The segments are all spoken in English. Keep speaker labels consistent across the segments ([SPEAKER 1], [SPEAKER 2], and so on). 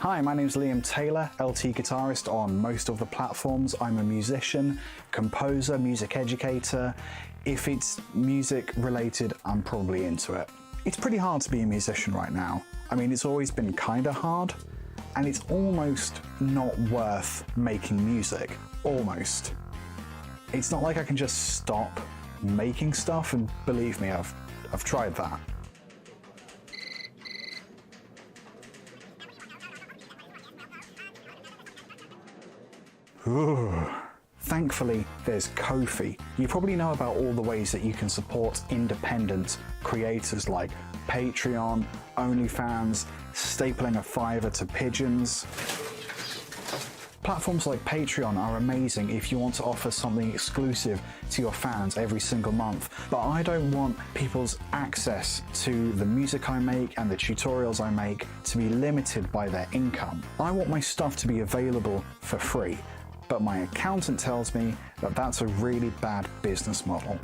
[SPEAKER 1] Hi, my name's Liam Taylor, LTGuitarist on most of the platforms. I'm a musician, composer, music educator. If it's music related, I'm probably into it. It's pretty hard to be a musician right now. I mean, it's always been kinda hard, and it's almost not worth making music. Almost. It's not like I can just stop making stuff, and believe me, I've tried that. Ooh. Thankfully, there's Ko-fi. You probably know about all the ways that you can support independent creators like Patreon, OnlyFans, stapling a $5 to pigeons. Platforms like Patreon are amazing if you want to offer something exclusive to your fans every single month, but I don't want people's access to the music I make and the tutorials I make to be limited by their income. I want my stuff to be available for free, but my accountant tells me that that's a really bad business model.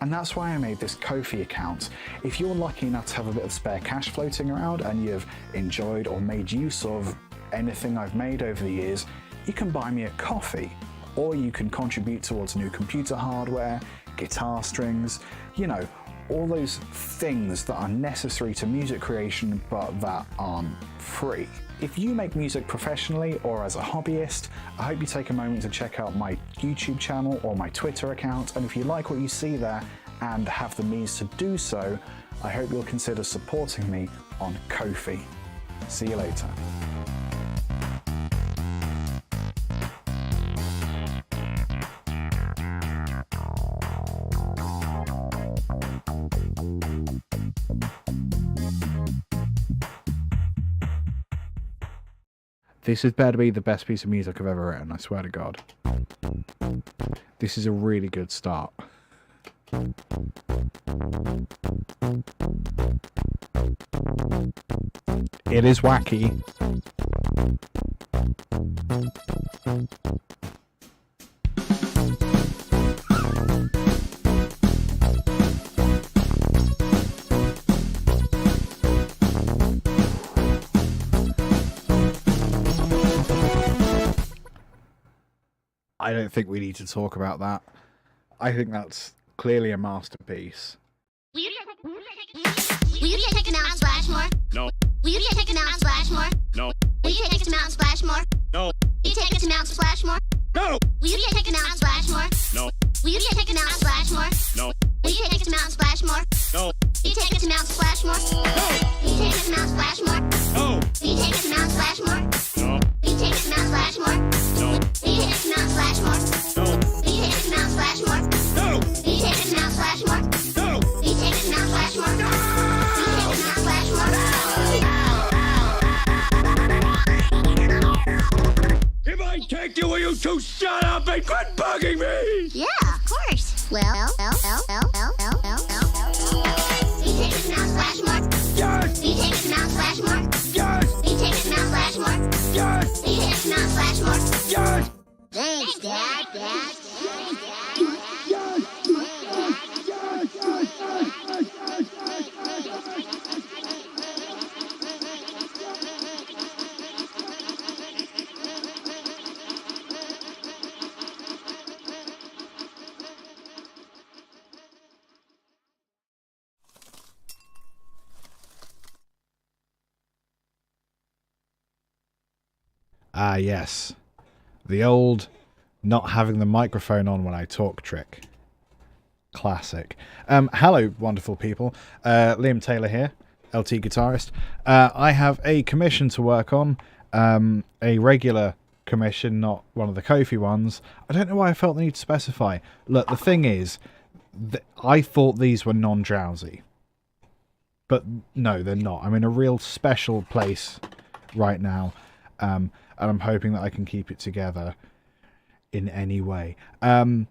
[SPEAKER 1] And that's why I made this Ko-fi account. If you're lucky enough to have a bit of spare cash floating around and you've enjoyed or made use of anything I've made over the years, you can buy me a coffee, or you can contribute towards new computer hardware, guitar strings, you know, all those things that are necessary to music creation but that aren't free. If you make music professionally or as a hobbyist, I hope you take a moment to check out my YouTube channel or my Twitter account, and if you like what you see there and have the means to do so, I hope you'll consider supporting me on Ko-fi. See you later. This had better be the best piece of music I've ever written, I swear to God. This is a really good start. It is wacky. I don't think we need to talk about that. I think that's clearly a masterpiece.
[SPEAKER 2] Will you take a Mount Splashmore?
[SPEAKER 3] No.
[SPEAKER 2] Will you take a Mount Splashmore?
[SPEAKER 3] No.
[SPEAKER 2] Will you take us to Mount Splashmore?
[SPEAKER 3] No.
[SPEAKER 2] Will you take us to Mount Splashmore?
[SPEAKER 3] No.
[SPEAKER 2] Will you take a Mount Splashmore?
[SPEAKER 3] No.
[SPEAKER 2] Will you take a Mount Splashmore?
[SPEAKER 3] No.
[SPEAKER 2] Will you take us to Mount Splashmore?
[SPEAKER 3] No.
[SPEAKER 2] Will you take us to Mount Splashmore?
[SPEAKER 3] No.
[SPEAKER 2] Will you take us to Mount Splashmore?
[SPEAKER 3] No.
[SPEAKER 2] Will you take us to Mount Splashmore?
[SPEAKER 3] No.
[SPEAKER 2] Will you take us to Mount Splashmore?
[SPEAKER 3] No.
[SPEAKER 2] Will you take us to Mount Splashmore?
[SPEAKER 3] No.
[SPEAKER 2] Will you take us to Mount Splashmore?
[SPEAKER 3] No.
[SPEAKER 2] Will you take us to Mount Splashmore?
[SPEAKER 3] No.
[SPEAKER 2] Will you take us to Mount Splashmore? Will you take us to Mount Splashmore?
[SPEAKER 3] If I take you, will you two shut up and quit bugging me?
[SPEAKER 2] Yeah, of course. Well. Will you take us to Mount Splashmore?
[SPEAKER 3] Yes.
[SPEAKER 2] Will you take us to Mount Splashmore?
[SPEAKER 3] Yes.
[SPEAKER 2] Will you take us to Mount Splashmore?
[SPEAKER 3] Yes.
[SPEAKER 2] Will you take us to Mount Splashmore?
[SPEAKER 3] Yes.
[SPEAKER 2] Thanks, Dad.
[SPEAKER 1] Ah, yes. The old not having the microphone on when I talk trick. Classic. Hello, wonderful people. Liam Taylor here, LTGuitarist. I have a commission to work on. A regular commission, not one of the Ko-fi ones. I don't know why I felt the need to specify. Look, the thing is, I thought these were non-drowsy. But no, they're not. I'm in a real special place right now. And I'm hoping that I can keep it together in any way. So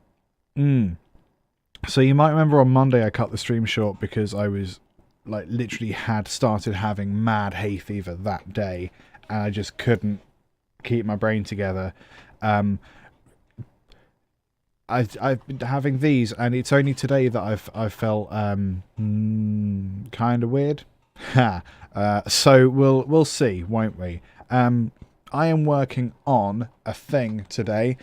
[SPEAKER 1] you might remember on Monday I cut the stream short because I was like literally had started having mad hay fever that day and I just couldn't keep my brain together. I've been having these, and it's only today that I've felt kind of weird. So we'll see, won't we? I am working on a thing today.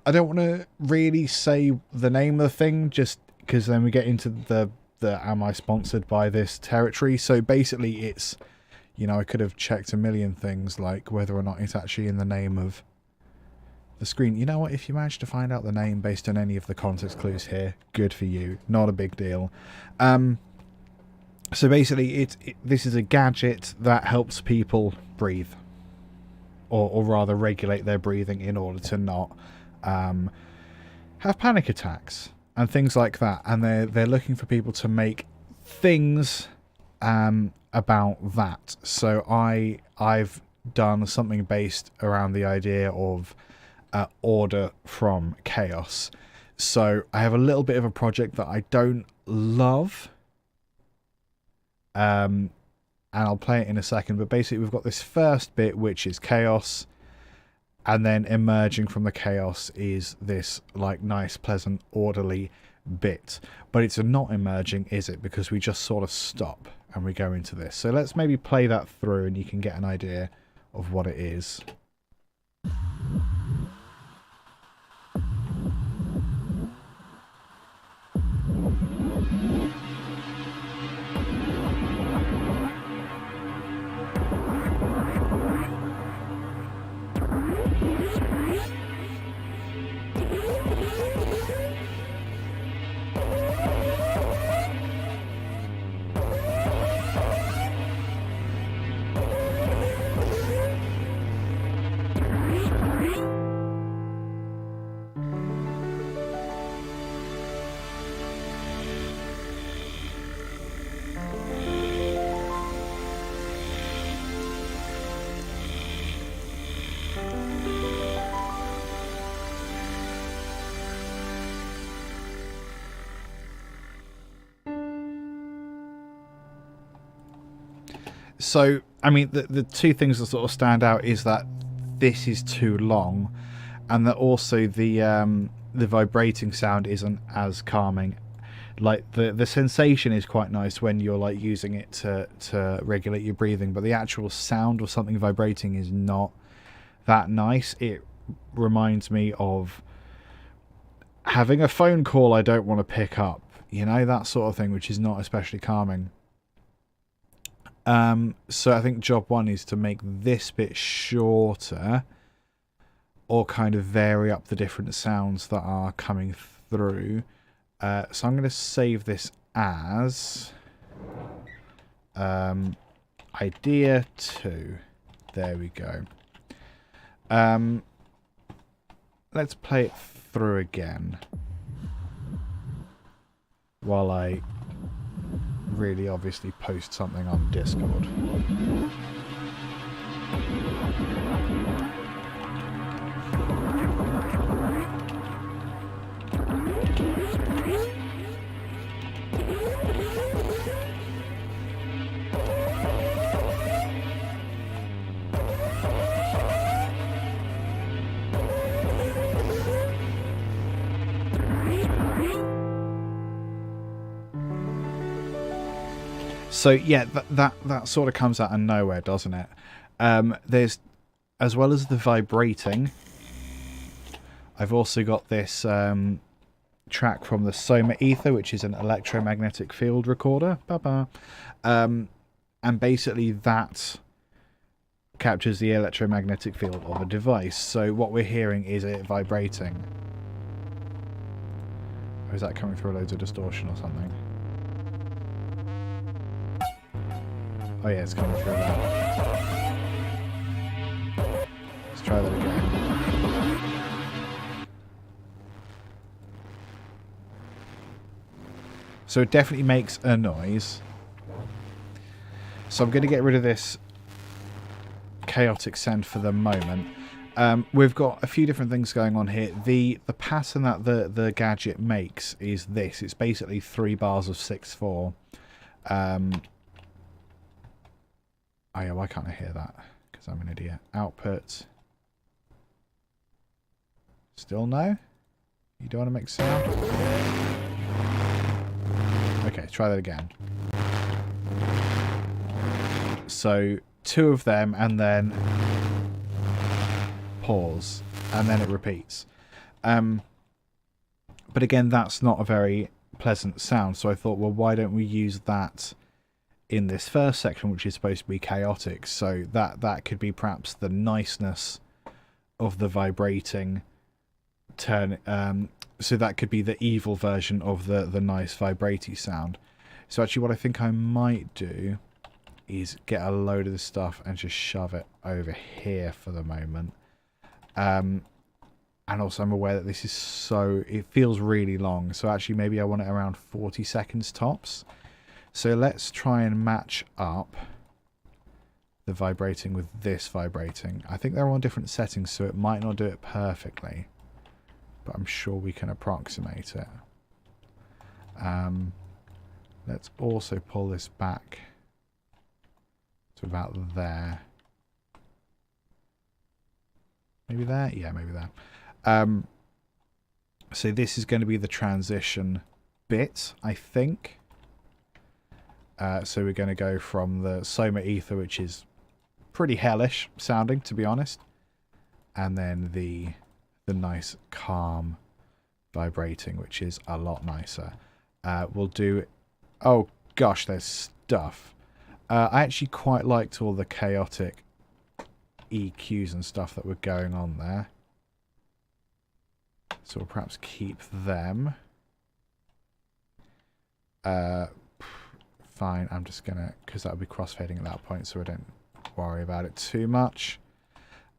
[SPEAKER 1] I don't want to really say the name of the thing, just because then we get into the am I sponsored by this territory. So basically it's, you know, I could have checked a million things, like whether or not it's actually in the name of the screen. You know what, if you manage to find out the name based on any of the context clues here, good for you, not a big deal. So basically this is a gadget that helps people breathe, or rather regulate their breathing in order to not have panic attacks and things like that. And they're looking for people to make things about that. So I've done something based around the idea of order from chaos. So I have a little bit of a project that I don't love, and I'll play it in a second, but basically we've got this first bit which is chaos, and then emerging from the chaos is this like nice, pleasant, orderly bit. But it's not emerging, is it? Because we just sort of stop and we go into this. So let's maybe play that through and you can get an idea of what it is. So, I mean, the two things that sort of stand out is that this is too long, and that also the vibrating sound isn't as calming. Like the sensation is quite nice when you're like using it to regulate your breathing, but the actual sound of something vibrating is not that nice. It reminds me of having a phone call I don't want to pick up, you know, that sort of thing, which is not especially calming. So I think job one is to make this bit shorter, or kind of vary up the different sounds that are coming through. So I'm going to save this as idea 2. There we go. Let's play it through again while I really obviously post something on Discord. So yeah, that sort of comes out of nowhere, doesn't it? There's, as well as the vibrating, I've also got this track from the Soma Ether, which is an electromagnetic field recorder. And basically that captures the electromagnetic field of a device. So what we're hearing is it vibrating. Or is that coming through loads of distortion or something? Oh yeah, it's coming through that. Let's try that again. So it definitely makes a noise. So I'm going to get rid of this chaotic send for the moment. We've got a few different things going on here. The pattern that the gadget makes is this. It's basically 3 bars of 6/4. Oh yeah, why can't I hear that? Because I'm an idiot. Output. Still no? You don't want to make sound? Okay, try that again. So 2 of them and then pause and then it repeats. But again, that's not a very pleasant sound. So I thought, well, why don't we use that in this first section, which is supposed to be chaotic? So that could be perhaps the niceness of the vibrating turn. So that could be the evil version of the nice vibraty sound. So actually what I think I might do is get a load of this stuff and just shove it over here for the moment. And also I'm aware that this is it feels really long. So actually maybe I want it around 40 seconds tops. So let's try and match up the vibrating with this vibrating. I think they're on different settings, so it might not do it perfectly, but I'm sure we can approximate it. Let's also pull this back to about there. Maybe there? Yeah, maybe there. So this is going to be the transition bit, I think. So we're going to go from the Soma Ether, which is pretty hellish sounding, to be honest, and then the nice calm vibrating, which is a lot nicer. We'll do... Oh gosh, there's stuff. I actually quite liked all the chaotic EQs and stuff that were going on there. So we'll perhaps keep them. Fine, I'm just gonna, because that'll be crossfading at that point, so I don't worry about it too much.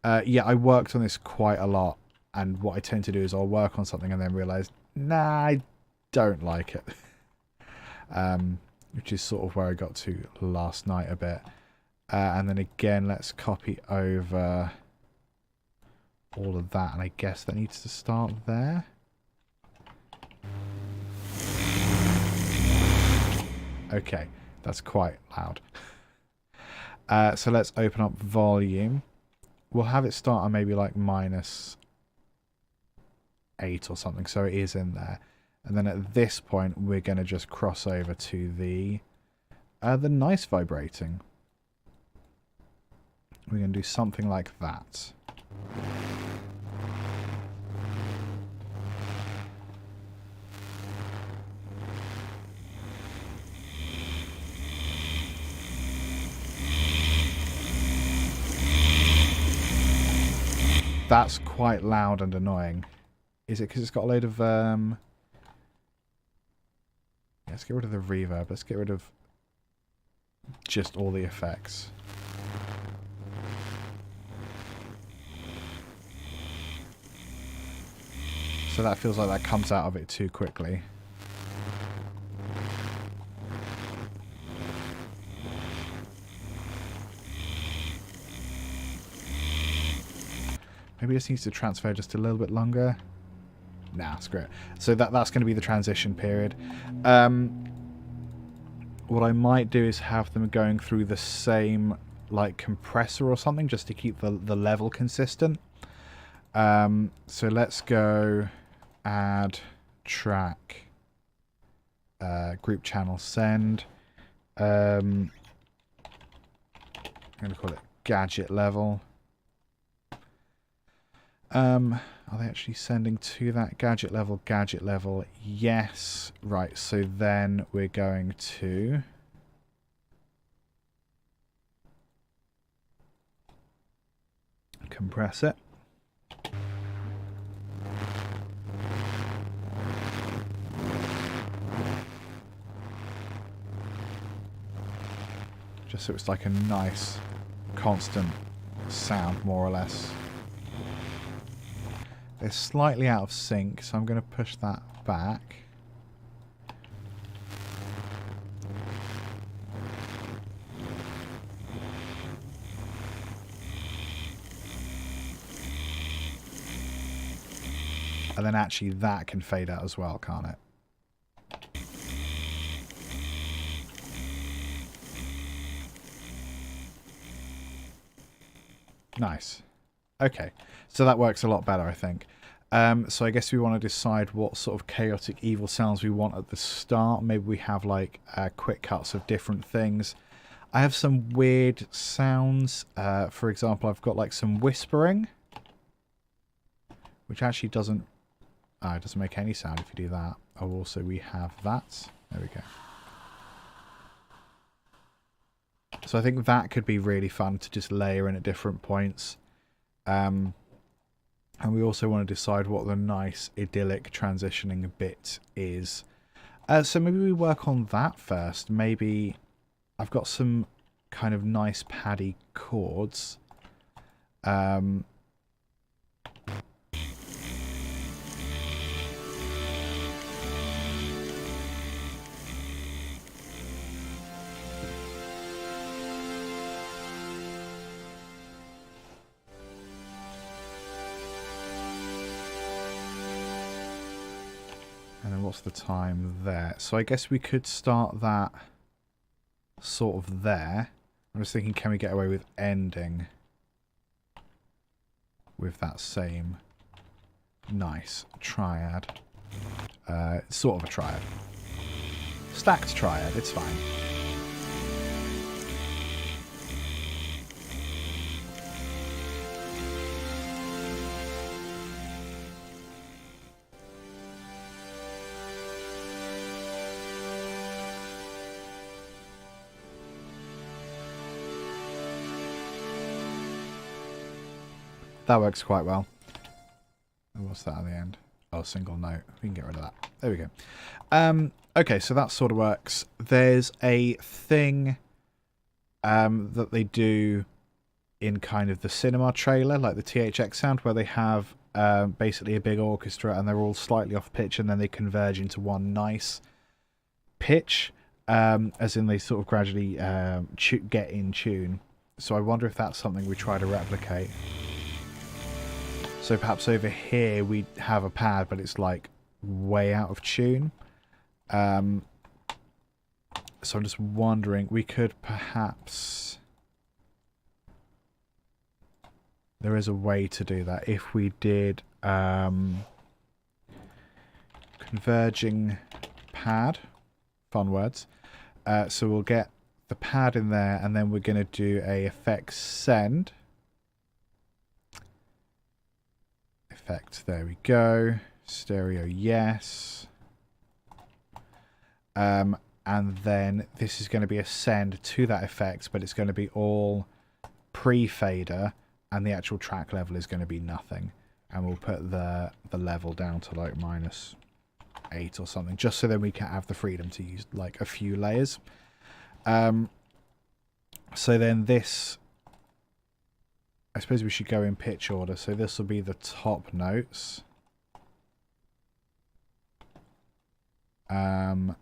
[SPEAKER 1] Yeah, I worked on this quite a lot, and what I tend to do is I'll work on something and then realise, nah, I don't like it. Which is sort of where I got to last night a bit. And then again, let's copy over all of that, and I guess that needs to start there. Okay, that's quite loud. So let's open up volume. We'll have it start on maybe like -8 or something, so it is in there. And then at this point, we're going to just cross over to the nice vibrating. We're going to do something like that. That's quite loud and annoying. Is it because it's got a load of... Let's get rid of the reverb. Let's get rid of just all the effects. So that feels like that comes out of it too quickly. Maybe it just needs to transfer just a little bit longer. Nah, screw it. So that's going to be the transition period. What I might do is have them going through the same like compressor or something, just to keep the level consistent. So let's go add track, group channel send. I'm going to call it gadget level. Are they actually sending to that gadget level? Gadget level, yes. Right, so then we're going to... compress it. Just so it's like a nice, constant sound, more or less. They're slightly out of sync, so I'm going to push that back. And then actually that can fade out as well, can't it? Nice. Okay, so that works a lot better, I think. So I guess we want to decide what sort of chaotic evil sounds we want at the start. Maybe we have like quick cuts of different things. I have some weird sounds. For example, I've got like some whispering, which actually doesn't it doesn't make any sound if you do that. Oh, also we have that. There we go. So I think that could be really fun to just layer in at different points. And we also want to decide what the nice idyllic transitioning bit is. So maybe we work on that first. Maybe I've got some kind of nice paddy chords. And then what's the time there? So I guess we could start that sort of there. I'm just thinking, can we get away with ending with that same nice triad? Sort of a triad. Stacked triad, it's fine. That works quite well. What's that at the end? Oh, single note. We can get rid of that. There we go. Okay, so that sort of works. There's a thing that they do in kind of the cinema trailer, like the THX sound, where they have basically a big orchestra and they're all slightly off pitch and then they converge into one nice pitch, as in they sort of gradually get in tune. So I wonder if that's something we try to replicate. So perhaps over here we have a pad, but it's like way out of tune. So I'm just wondering, we could perhaps... There is a way to do that. If we did converging pad, fun words. So we'll get the pad in there, and then we're going to do a effects send. Effect, there we go. Stereo, yes. And then this is going to be a send to that effect, but it's going to be all pre-fader, and the actual track level is going to be nothing. And we'll put the level down to like -8 or something, just so then we can have the freedom to use like a few layers. So then this... I suppose we should go in pitch order. So this will be the top notes. I'm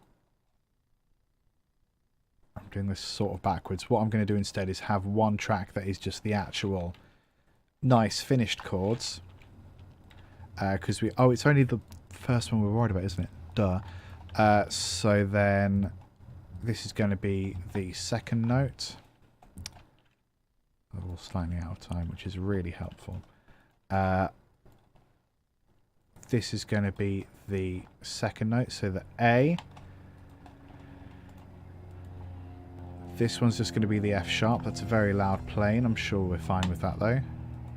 [SPEAKER 1] doing this sort of backwards. What I'm going to do instead is have one track that is just the actual nice finished chords. Because we... Oh, it's only the first one we're worried about, isn't it? Duh. So then this is going to be the second note. We're all slightly out of time, which is really helpful. This is going to be the second note, so the A. This one's just going to be the F sharp. That's a very loud plane. I'm sure we're fine with that, though.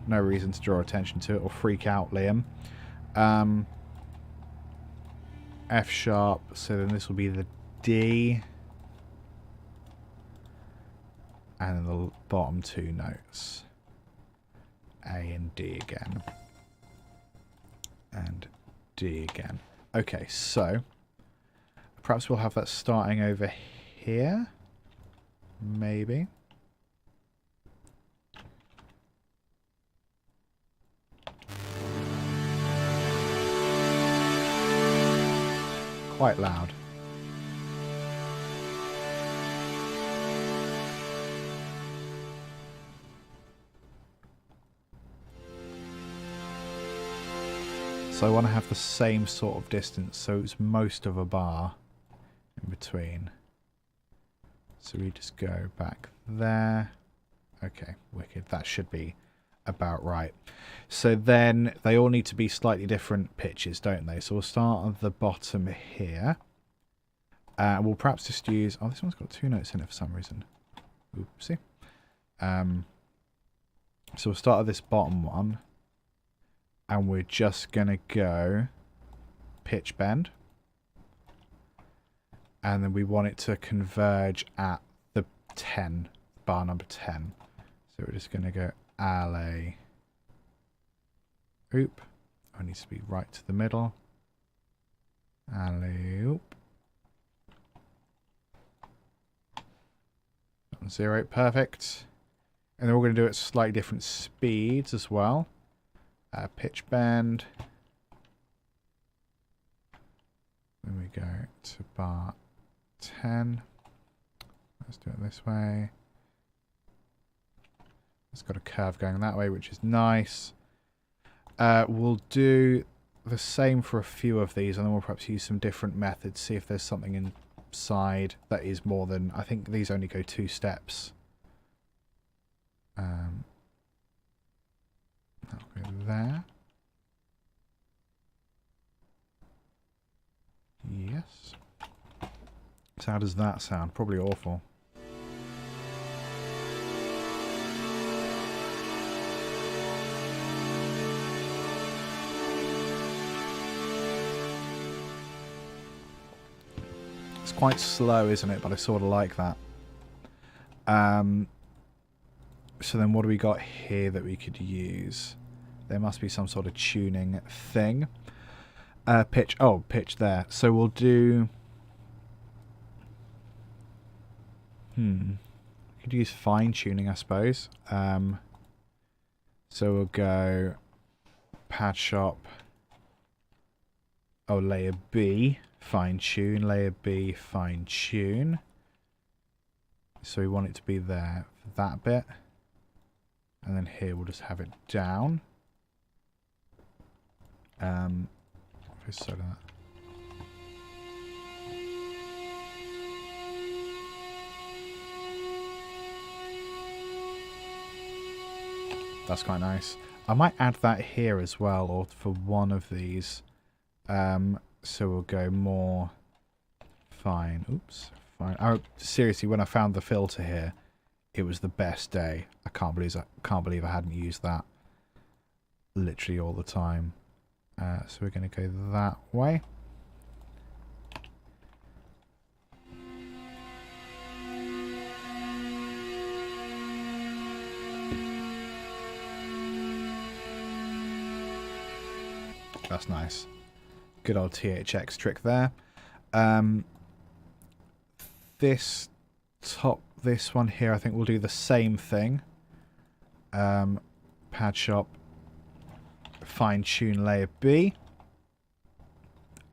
[SPEAKER 1] No reason to draw attention to it or freak out, Liam. F sharp, so then this will be the D. And then the bottom two notes. A and D again. And D again. Okay, so perhaps we'll have that starting over here. Maybe. Quite loud. So I want to have the same sort of distance, so it's most of a bar in between. So we just go back there. Okay, wicked. That should be about right. So then they all need to be slightly different pitches, don't they? So we'll start at the bottom here. We'll perhaps just use... Oh, this one's got 2 notes in it for some reason. Oopsie. So we'll start at this bottom one. And we're just going to go pitch bend. And then we want it to converge at the 10, bar number 10. So we're just going to go alley. Oop. It needs to be right to the middle. Alley. Oop. 0. Perfect. And then we're going to do it at slightly different speeds as well. Pitch bend. Then we go to bar 10. Let's do it this way. It's got a curve going that way, which is nice. We'll do the same for a few of these, and then we'll perhaps use some different methods, see if there's something inside that is more than... I think these only go 2 steps. That'll go there. Yes. So how does that sound? Probably awful. It's quite slow, isn't it? But I sort of like that. So then what do we got here that we could use? There must be some sort of tuning thing. Pitch. Oh, pitch there. So we'll do... We could use fine tuning, I suppose. So we'll go pad shop. Oh, layer B, fine tune. Layer B, fine tune. So we want it to be there for that bit. And then here we'll just have it down. So that. That's quite nice. I might add that here as well, or for one of these. So we'll go more fine. Oops, fine. Oh, seriously, when I found the filter here, it was the best day. I can't believe I hadn't used that literally all the time. So we're going to go that way. That's nice. Good old THX trick there. This one here, I think we'll do the same thing. Pad shop, fine tune layer B.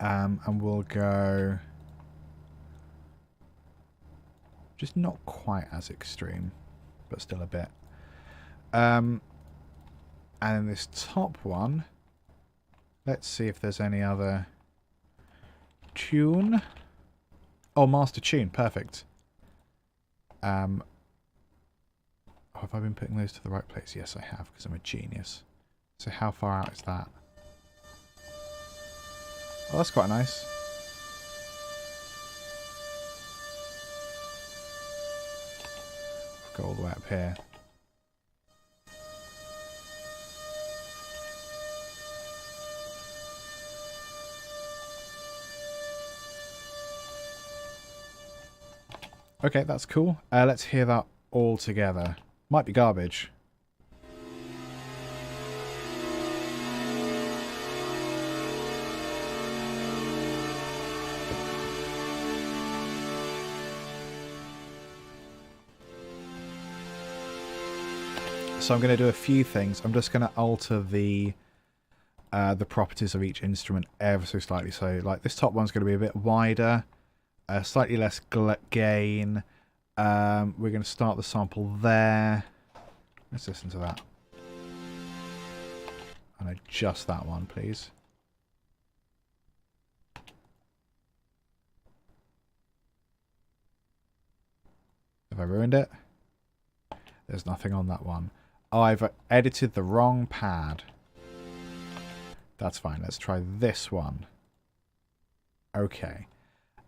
[SPEAKER 1] And we'll go just not quite as extreme, but still a bit. And then this top one, let's see if there's any other tune. Oh, master tune, perfect. Oh, have I been putting those to the right place? Yes, I have, because I'm a genius. So how far out is that? Oh, that's quite nice. Go all the way up here. Okay, that's cool. Let's hear that all together. Might be garbage. So I'm going to do a few things. I'm just going to alter the properties of each instrument ever so slightly. So, like, this top one's going to be a bit wider. Slightly less gain. We're going to start the sample there. Let's listen to that. And adjust that one, please. Have I ruined it? There's nothing on that one. Oh, I've edited the wrong pad. That's fine. Let's try this one. Okay.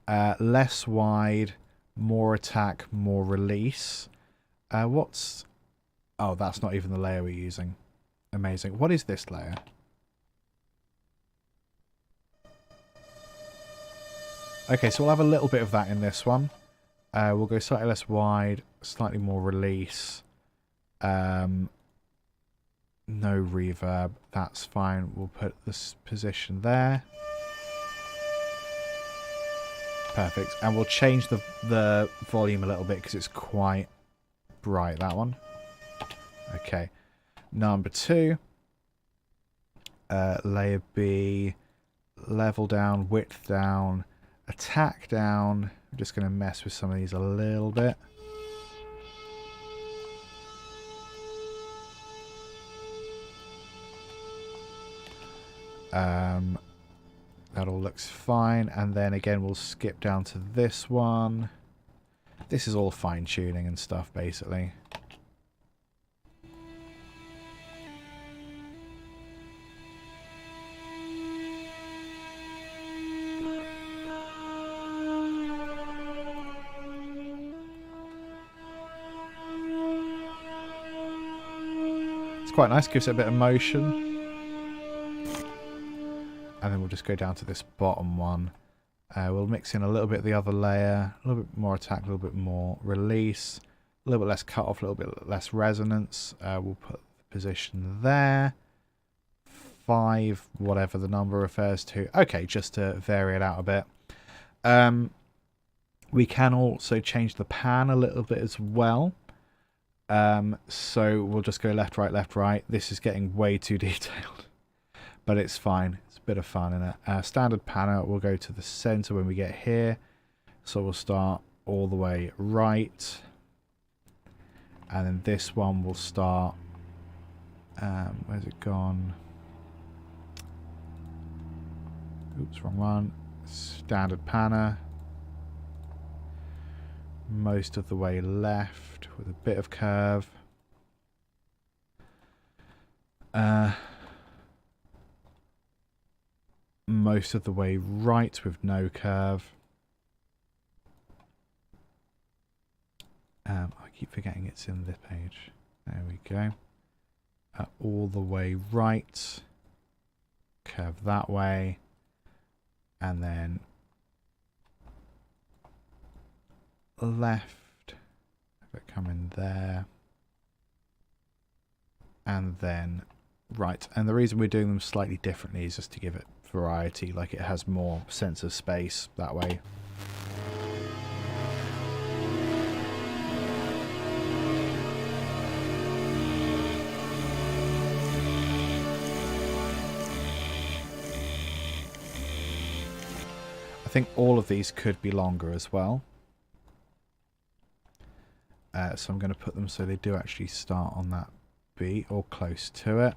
[SPEAKER 1] Less wide, more attack, more release. What's... Oh, that's not even the layer we're using. Amazing. What is this layer? Okay, so we'll have a little bit of that in this one. We'll go slightly less wide, slightly more release. No reverb. That's fine. We'll put this position there. Perfect. And we'll change the volume a little bit because it's quite bright, that one. Okay. Number 2. Layer B. Level down, width down, attack down. I'm just going to mess with some of these a little bit. That all looks fine. And then again, we'll skip down to this one. This is all fine tuning and stuff, basically. It's quite nice, gives it a bit of motion. And then we'll just go down to this bottom one. We'll mix in a little bit of the other layer, a little bit more attack, a little bit more release, a little bit less cut off, a little bit less resonance. We'll put the position there. 5, whatever the number refers to. Okay, just to vary it out a bit. We can also change the pan a little bit as well. So we'll just go left, right, left, right. This is getting way too detailed, but it's fine. It's a bit of fun in it. Standard panner, we'll go to the center when we get here. So we'll start all the way right. And then this one will start... where's it gone? Oops, wrong one. Standard panner. Most of the way left with a bit of curve. Most of the way right with no curve. I keep forgetting it's in this page. There we go. All the way right. Curve that way. And then left. Come in there. And then right. And the reason we're doing them slightly differently is just to give it variety, like it has more sense of space that way. I think all of these could be longer as well. So I'm going to put them so they do actually start on that beat or close to it.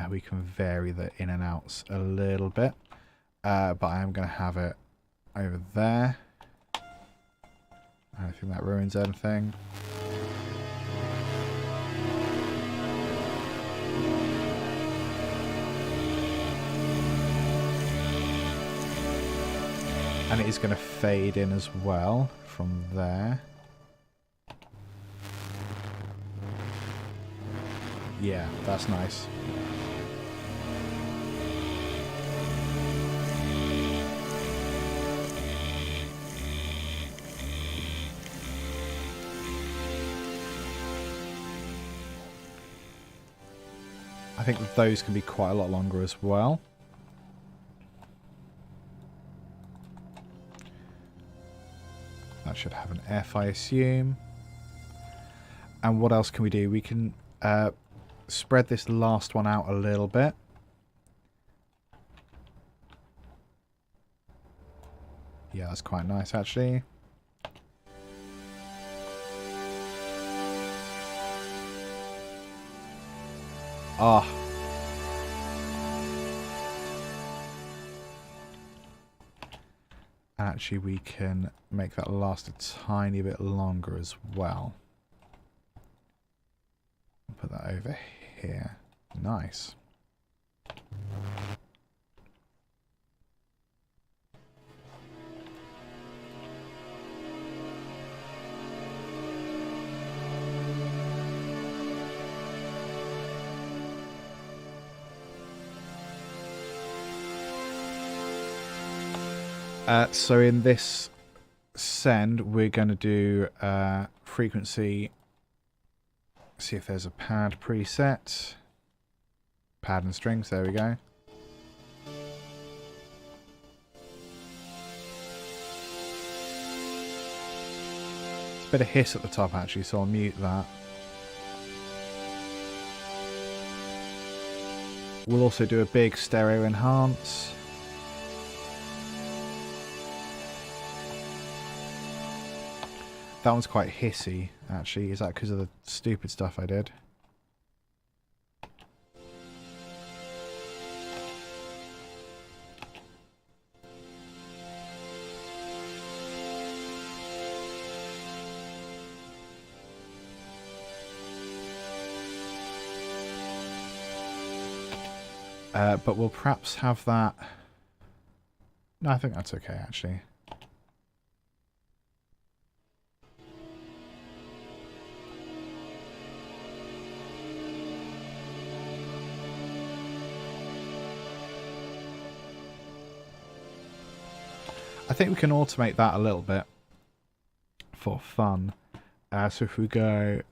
[SPEAKER 1] We can vary the in and outs a little bit, but I am going to have it over there. I don't think that ruins anything. And it is going to fade in as well from there. Yeah, that's nice. I think those can be quite a lot longer as well. That should have an F, I assume. And what else can we do? We can spread this last one out a little bit. Yeah, that's quite nice, actually. Ah. Actually, we can make that last a tiny bit longer as well. Put that over here. Nice. So in this send, we're going to do frequency. See if there's a pad preset. Pad and strings, there we go. It's a bit of hiss at the top actually, so I'll mute that. We'll also do a big stereo enhance. That one's quite hissy, actually. Is that because of the stupid stuff I did? But we'll perhaps have that... No, I think that's okay, actually. I think we can automate that a little bit for fun. So if we go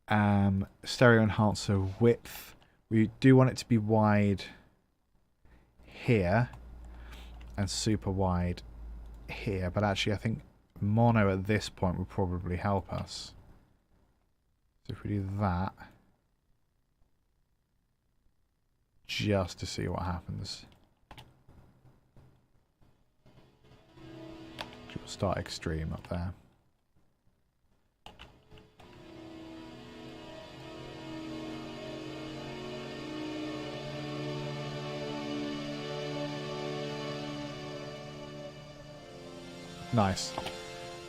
[SPEAKER 1] stereo enhancer width, we do want it to be wide here and super wide here, but actually I think mono at this point would probably help us. So if we do that, just to see what happens. We'll start extreme up there. Nice.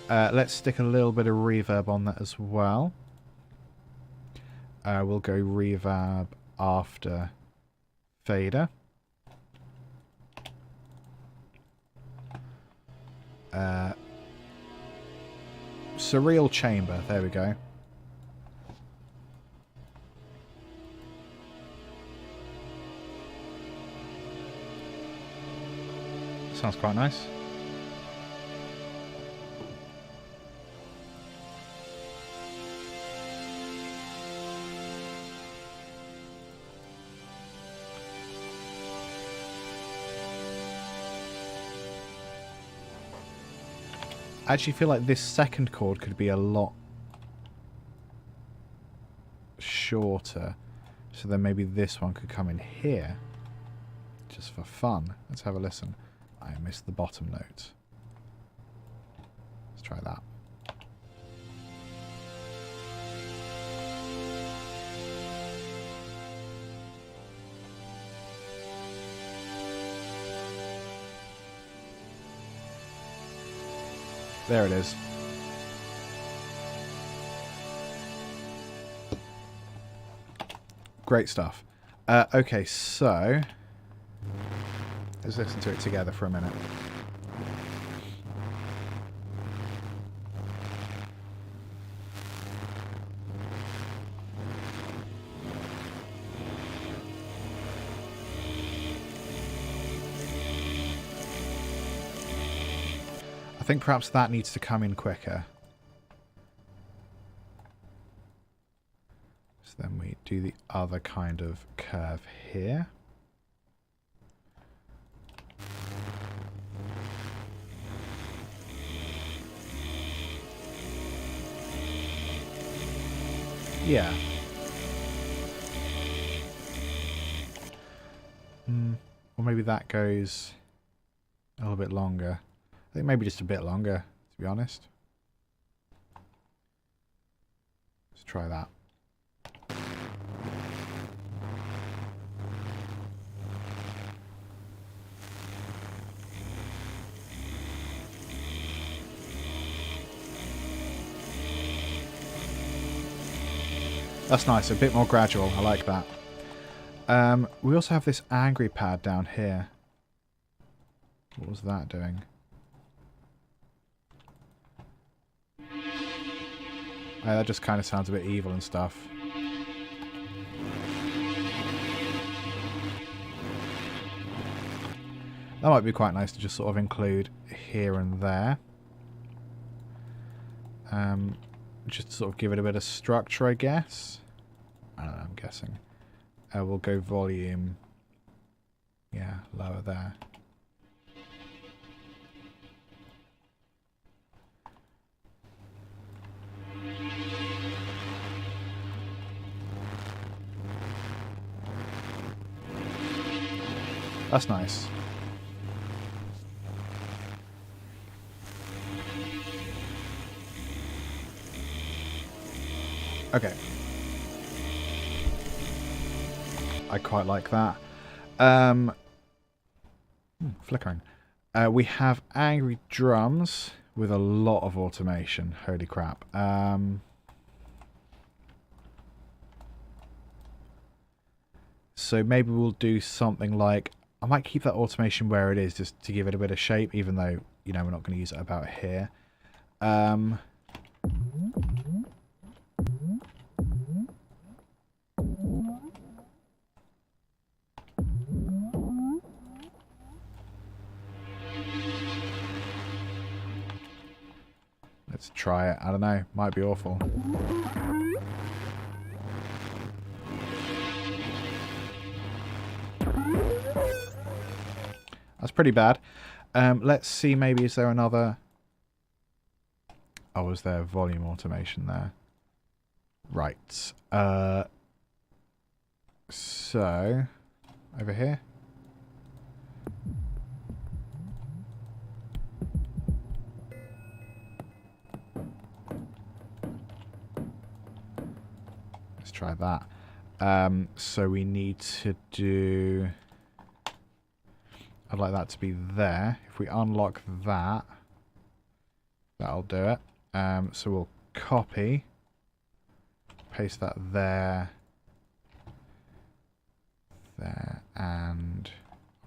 [SPEAKER 1] Let's stick a little bit of reverb on that as well. We'll go reverb after fader. Surreal chamber, there we go. Sounds quite nice. I actually feel like this second chord could be a lot shorter. So then maybe this one could come in here. Just for fun. Let's have a listen. I missed the bottom note. Let's try that. There it is. Great stuff. Okay, so let's listen to it together for a minute. I think perhaps that needs to come in quicker. So then we do the other kind of curve here. Yeah. Or maybe that goes a little bit longer. I think maybe just a bit longer, to be honest. Let's try that. That's nice, a bit more gradual. I like that. We also have this angry pad down here. What was that doing? Oh, that just kind of sounds a bit evil and stuff. That might be quite nice to just sort of include here and there. Just to sort of give it a bit of structure, I guess. I don't know, I'm guessing. We'll go volume. Yeah, lower there. That's nice. Okay. I quite like that. Flickering. We have angry drums with a lot of automation. Holy crap. So maybe we'll do something like... I might keep that automation where it is just to give it a bit of shape, even though, you know, we're not going to use it about here. Let's try it. I don't know. Might be awful. That's pretty bad. Let's see, maybe is there another... Oh, is there volume automation there? Right. So, over here. Let's try that. So we need to do... I'd like that to be there. If we unlock that, that'll do it. So we'll copy, paste that there, and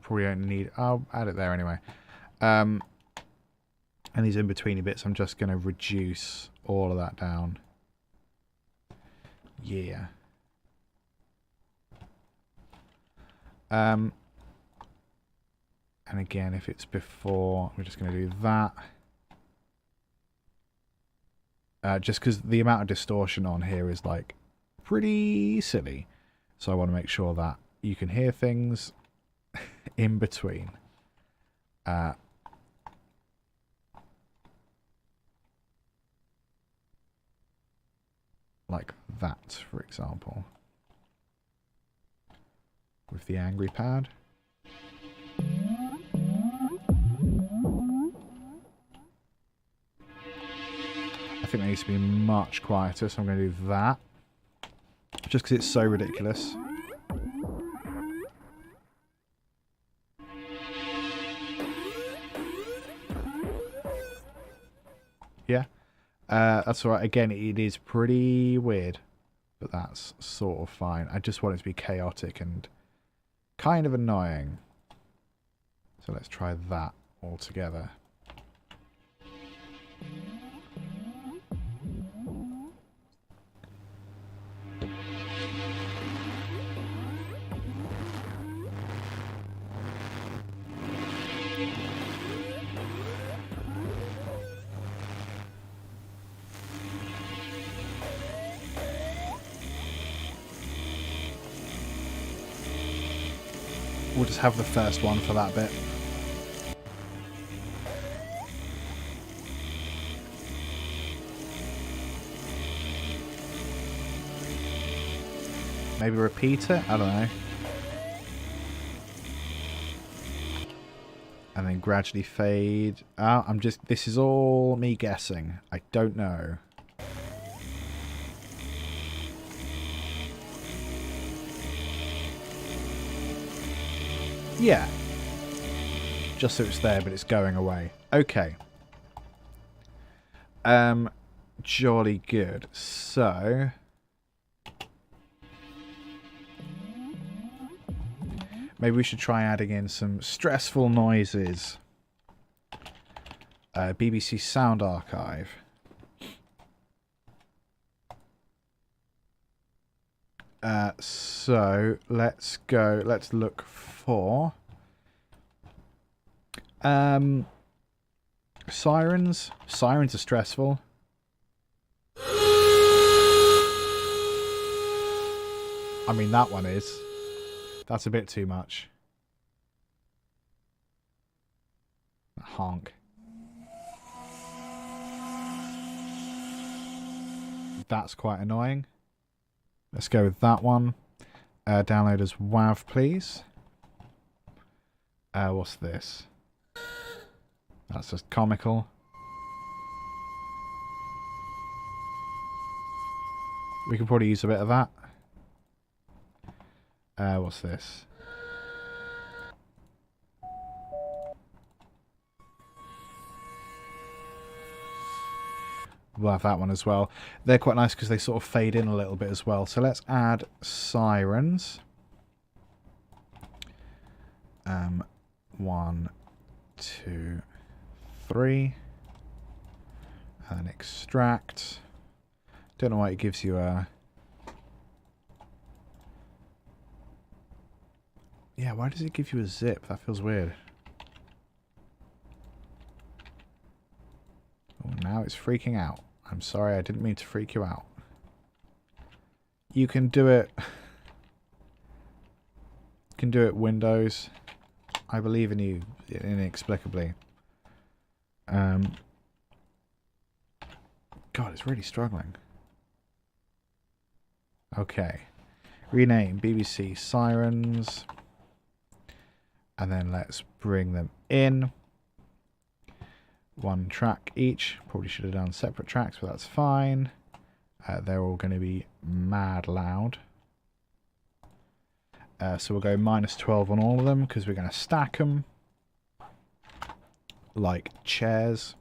[SPEAKER 1] probably don't need... I'll add it there anyway. And these in-betweeny bits, I'm just going to reduce all of that down. Yeah. And again, if it's before, we're just going to do that. Just because the amount of distortion on here is like pretty silly. So I want to make sure that you can hear things in between. Like that, for example. With the angry pad. I think that needs to be much quieter, so I'm going to do that. Just because it's so ridiculous. Yeah. That's alright. Again, it is pretty weird. But that's sort of fine. I just want it to be chaotic and kind of annoying. So let's try that all together. We'll just have the first one for that bit. Maybe repeat it? I don't know. And then gradually fade out. This is all me guessing. I don't know. Yeah. Just so it's there, but it's going away. Okay. Jolly good. So... Maybe we should try adding in some stressful noises. BBC Sound Archive. So let's go. Let's look for Sirens. Sirens are stressful. I mean, that one is. That's a bit too much. Honk. That's quite annoying. Let's go with that one. Download as WAV, please. What's this? That's just comical. We can probably use a bit of that. What's this? We'll have that one as well. They're quite nice because they sort of fade in a little bit as well. So let's add Sirens. 1, 2, 3. And then extract. Don't know why it gives you a... Yeah, why does it give you a zip? That feels weird. Oh, now it's freaking out. I'm sorry, I didn't mean to freak you out. You can do it. You can do it, Windows. I believe in you inexplicably. God, it's really struggling. Okay. Rename BBC Sirens. And then let's bring them in. 1 track each. Probably should have done separate tracks, but that's fine. They're all going to be mad loud. So we'll go -12 on all of them because we're going to stack them like chairs.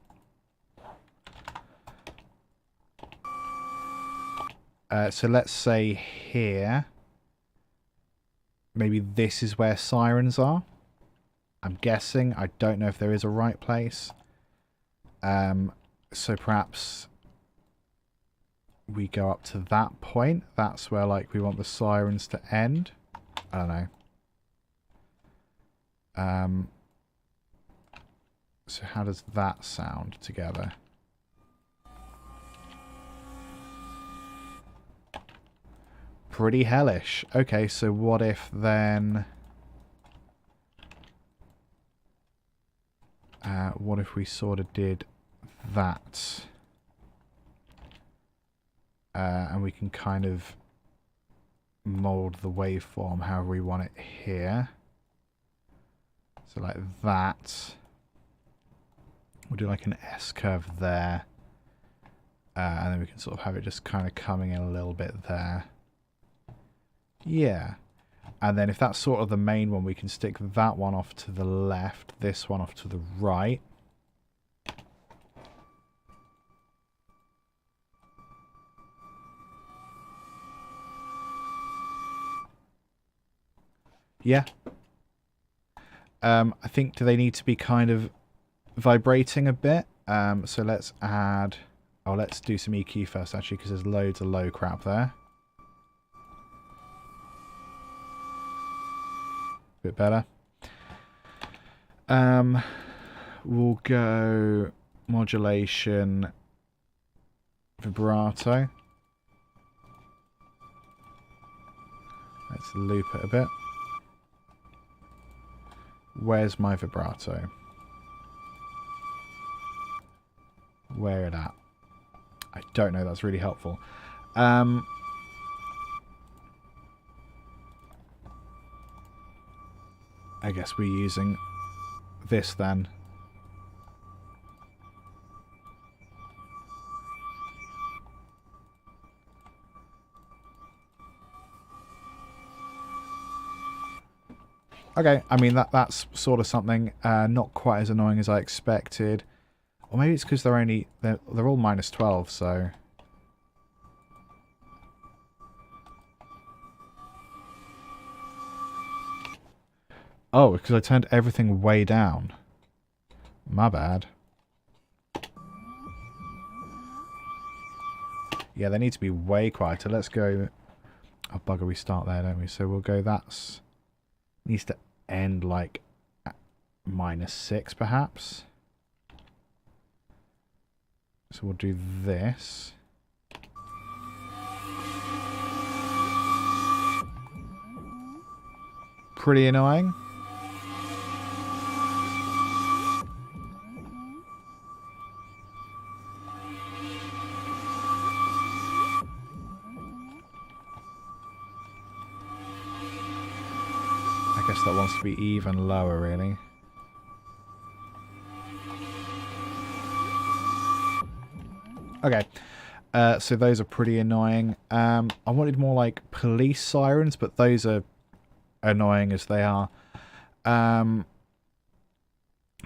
[SPEAKER 1] So let's say here, maybe this is where Sirens are. I'm guessing. I don't know if there is a right place. So perhaps we go up to that point. That's where, like, we want the Sirens to end. I don't know. So how does that sound together? Pretty hellish. Okay, so what if then... what if we sort of did that? And we can kind of mold the waveform however we want it here. So like that. We'll do like an S curve there. And then we can sort of have it just kind of coming in a little bit there. Yeah. And then if that's sort of the main one, we can stick that one off to the left, this one off to the right. Yeah. I think, do they need to be kind of vibrating a bit? So let's add... Oh, let's do some EQ first, actually, because there's loads of low crap there. Bit better. We'll go Modulation Vibrato. Let's loop it a bit. Where's my vibrato? Where it at? I don't know. That's really helpful. I guess we're using this then. Okay, I mean that's sort of something not quite as annoying as I expected. Or maybe it's because they're all -12, so Oh, because I turned everything way down. My bad. Yeah, they need to be way quieter. Let's go... Oh, bugger, we start there, don't we? So we'll go, that's... Needs to end, like, at -6, perhaps. So we'll do this. Pretty annoying. I guess that wants to be even lower, really. Okay, so those are pretty annoying. I wanted more like police sirens, but those are annoying as they are.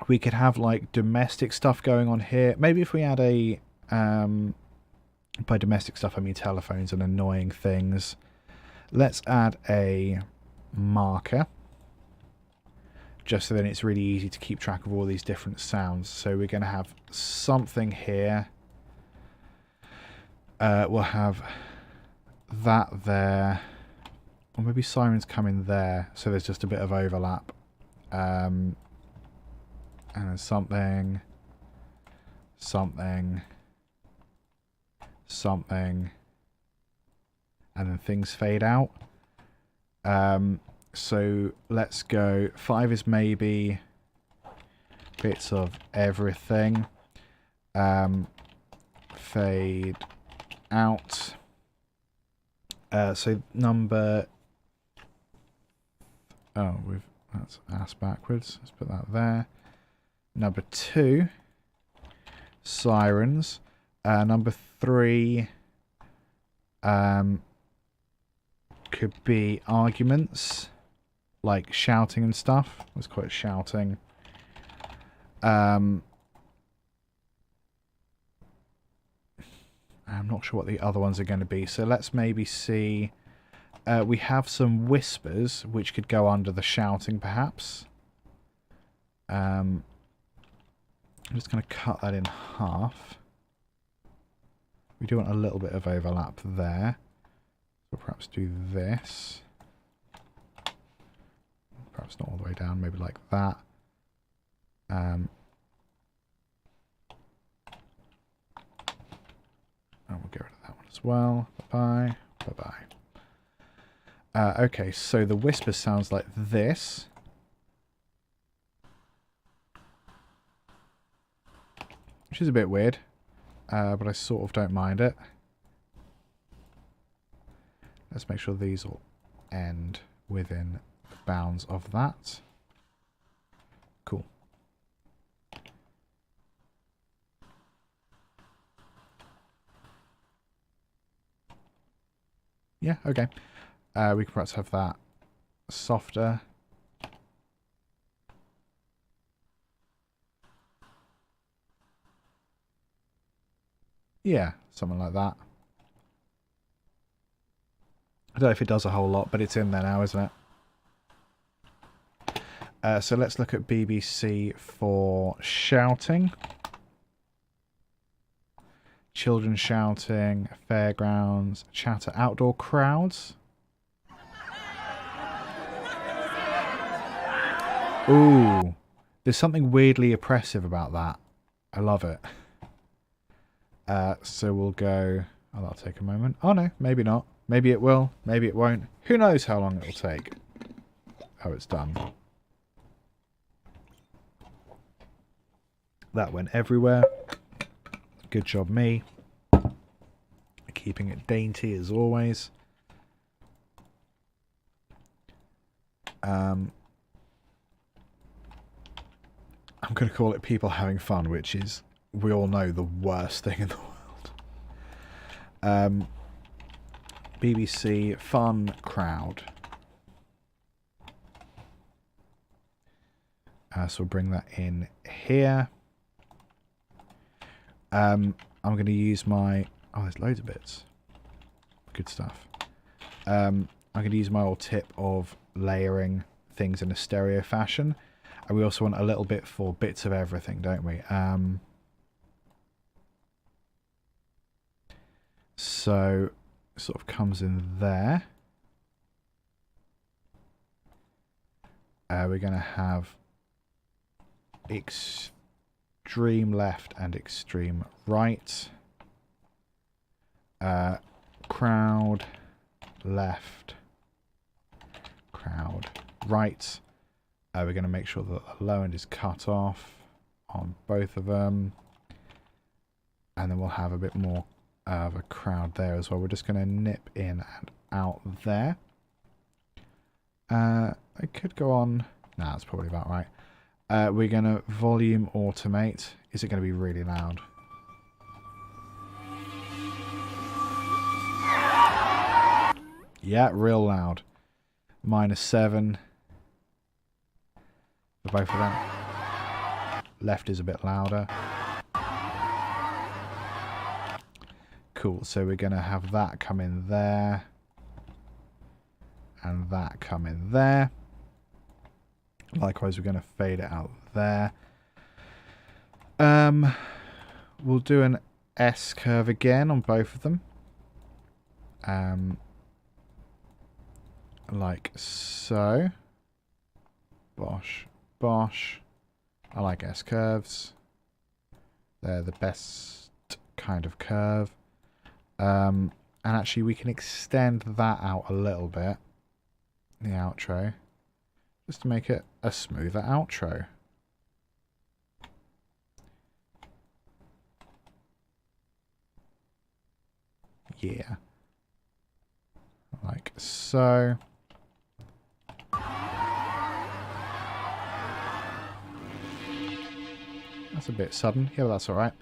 [SPEAKER 1] We could have like domestic stuff going on here. Maybe if we add a... by domestic stuff, I mean telephones and annoying things. Let's add a marker. Just so then it's really easy to keep track of all these different sounds. So we're going to have something here. We'll have that there. Or maybe sirens come in there. So there's just a bit of overlap. And then something. Something. Something. And then things fade out. So let's go. 5 is maybe bits of everything. Fade out. So number... Oh, that's ass backwards. Let's put that there. Number 2, Sirens. Number 3 could be arguments, like shouting and stuff. Let's call it shouting. I'm not sure what the other ones are going to be, so let's maybe see. We have some whispers, which could go under the shouting, perhaps. I'm just going to cut that in half. We do want a little bit of overlap there. So perhaps do this. Perhaps not all the way down, maybe like that. And we'll get rid of that one as well. Bye-bye. Bye-bye. Okay, so the whisper sounds like this. Which is a bit weird. But I sort of don't mind it. Let's make sure these will end within the bounds of that. Cool. Yeah, okay. We can perhaps have that softer. Yeah, something like that. I don't know if it does a whole lot, but it's in there now, isn't it? So let's look at BBC for shouting. Children shouting, fairgrounds, chatter, outdoor crowds. Ooh, there's something weirdly oppressive about that. I love it. So we'll go... Oh, that'll take a moment. Oh no, maybe not. Maybe it will. Maybe it won't. Who knows how long it'll take. Oh, it's done. That went everywhere. Good job, me. Keeping it dainty as always. I'm going to call it people having fun, which is, we all know, the worst thing in the world. BBC fun crowd. So we'll bring that in here. I'm going to use my... Oh, there's loads of bits. Good stuff. I'm going to use my old tip of layering things in a stereo fashion. And we also want a little bit for bits of everything, don't we? So it sort of comes in there. We're going to have extreme left and extreme right. Crowd left, crowd right. We're going to make sure that the low end is cut off on both of them. And then we'll have a bit more of a crowd there as well. We're just going to nip in and out there. I could go on. Nah, that's probably about right. We're going to volume automate. Is it going to be really loud? Yeah, real loud. -7 for both of them. Left is a bit louder. Cool, so we're going to have that come in there. And that come in there. Likewise, we're going to fade it out there. We'll do an S curve again on both of them. Like so. Bosh, bosh. I like S curves. They're the best kind of curve. And actually we can extend that out a little bit. The outro. Just to make it a smoother outro. Yeah. Like so. That's a bit sudden. Yeah, but that's alright.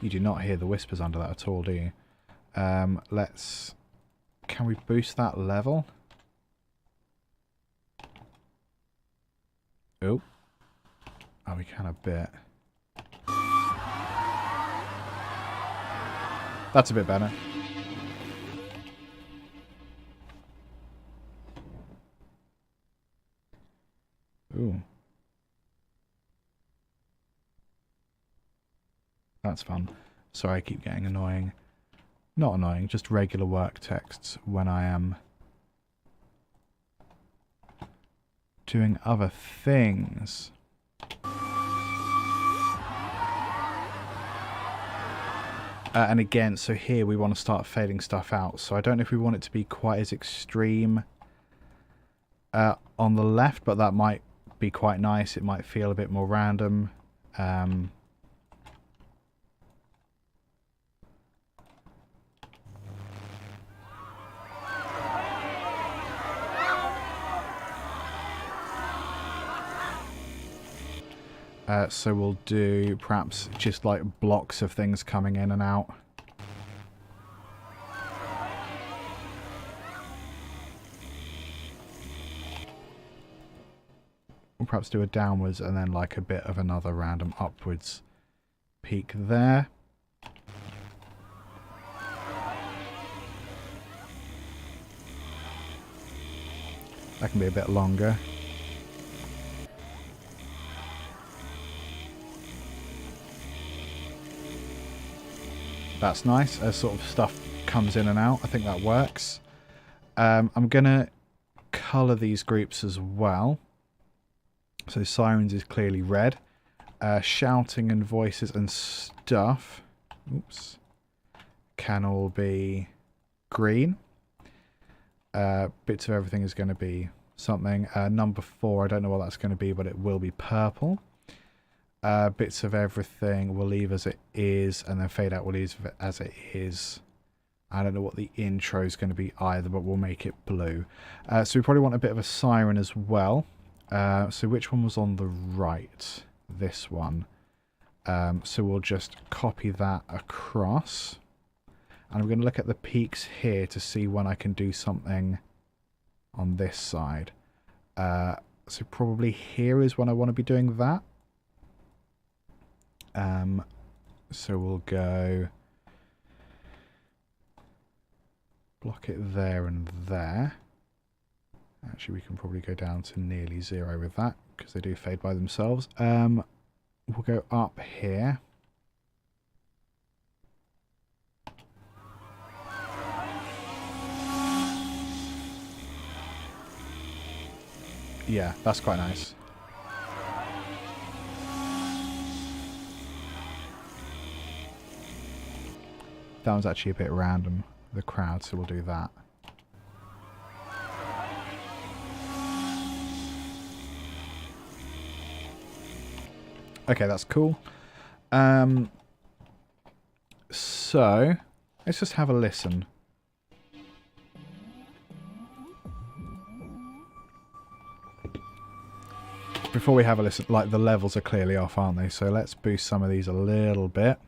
[SPEAKER 1] You do not hear the whispers under that at all, do you? Let's... Can we boost that level? Oh. Oh, we can a bit. That's a bit better. Ooh. That's fun. Sorry, I keep getting annoying. Not annoying, just regular work texts when I am doing other things. And again, so here we want to start fading stuff out. So I don't know if we want it to be quite as extreme on the left, but that might be quite nice. It might feel a bit more random. So we'll do perhaps just like blocks of things coming in and out. We'll perhaps do a downwards and then like a bit of another random upwards peak there. That can be a bit longer. That's nice as sort of stuff comes in and out. I think that works. I'm going to colour these groups as well. So Sirens is clearly red. Shouting and voices and stuff, oops, can all be green. Bits of everything is going to be something. Number 4, I don't know what that's going to be, but it will be purple. Bits of everything we'll leave as it is, and then fade out we'll leave it as it is. I don't know what the intro is going to be either, but we'll make it blue. So we probably want a bit of a siren as well. So which one was on the right? This one. So we'll just copy that across. And I'm going to look at the peaks here to see when I can do something on this side. So probably here is when I want to be doing that. So we'll go block it there and there. Actually, we can probably go down to nearly 0 with that because they do fade by themselves. We'll go up here. Yeah, that's quite nice. That one's actually a bit random, the crowd, so we'll do that. Okay, that's cool. So, let's just have a listen. Before we have a listen, like the levels are clearly off, aren't they? So let's boost some of these a little bit.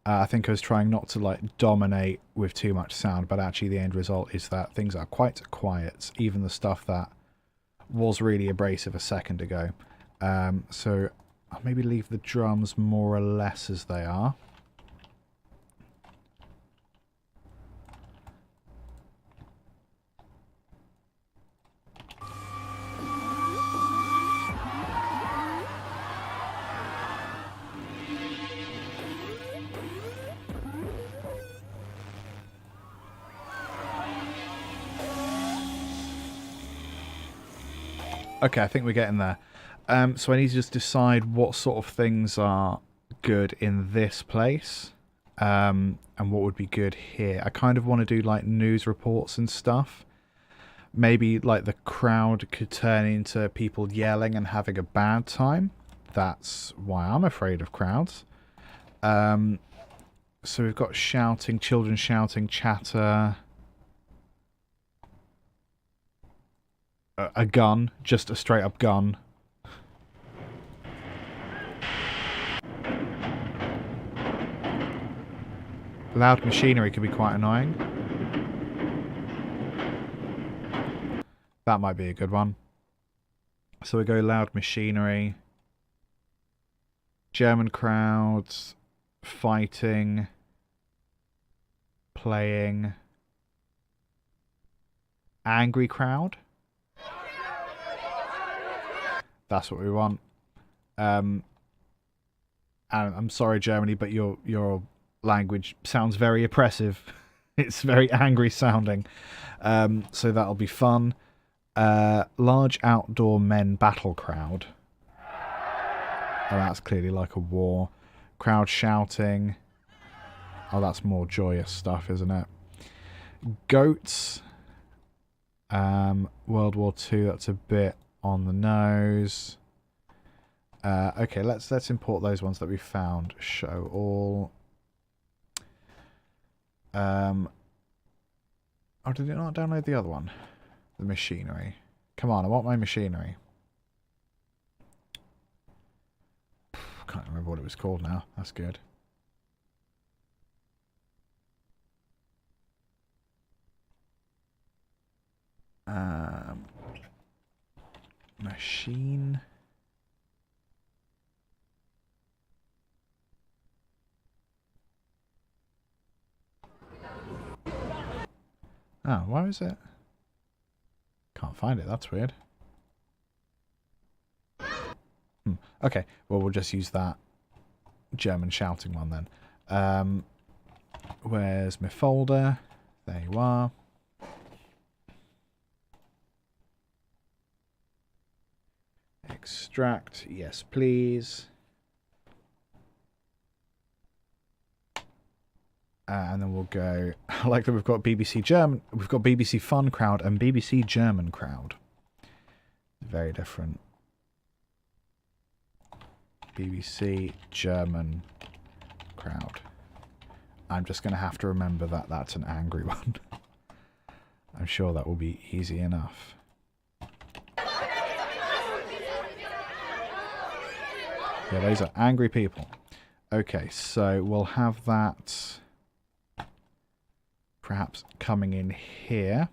[SPEAKER 1] I think I was trying not to like dominate with too much sound, but actually the end result is that things are quite quiet, even the stuff that was really abrasive a second ago. So I'll maybe leave the drums more or less as they are. Okay, I think we're getting there. So I need to just decide what sort of things are good in this place, and what would be good here. I kind of want to do like news reports and stuff. Maybe like the crowd could turn into people yelling and having a bad time. That's why I'm afraid of crowds. So we've got shouting, children shouting, chatter. A gun, just a straight up gun. Loud machinery could be quite annoying. That might be a good one. So we go loud machinery. German crowds. Fighting. Playing. Angry crowd. That's what we want. And I'm sorry, Germany, but your language sounds very oppressive. It's very angry sounding. So that'll be fun. Large outdoor men battle crowd. Oh, that's clearly like a war. Crowd shouting. Oh, that's more joyous stuff, isn't it? Goats. World War II, that's a bit on the nose. Okay, let's import those ones that we found. Show all. Oh, did it not download the other one? The machinery. Come on, I want my machinery. Can't remember what it was called now. That's good. Machine. Oh, why is it? Can't find it. That's weird. Okay, well, we'll just use that German shouting one then. Where's my folder? There you are. Extract, yes please. And then we'll go, I like that we've got BBC German, we've got BBC Fun Crowd and BBC German Crowd. Very different. BBC German Crowd. I'm just going to have to remember that that's an angry one. I'm sure that will be easy enough. Yeah, those are angry people. Okay, so we'll have that perhaps coming in here.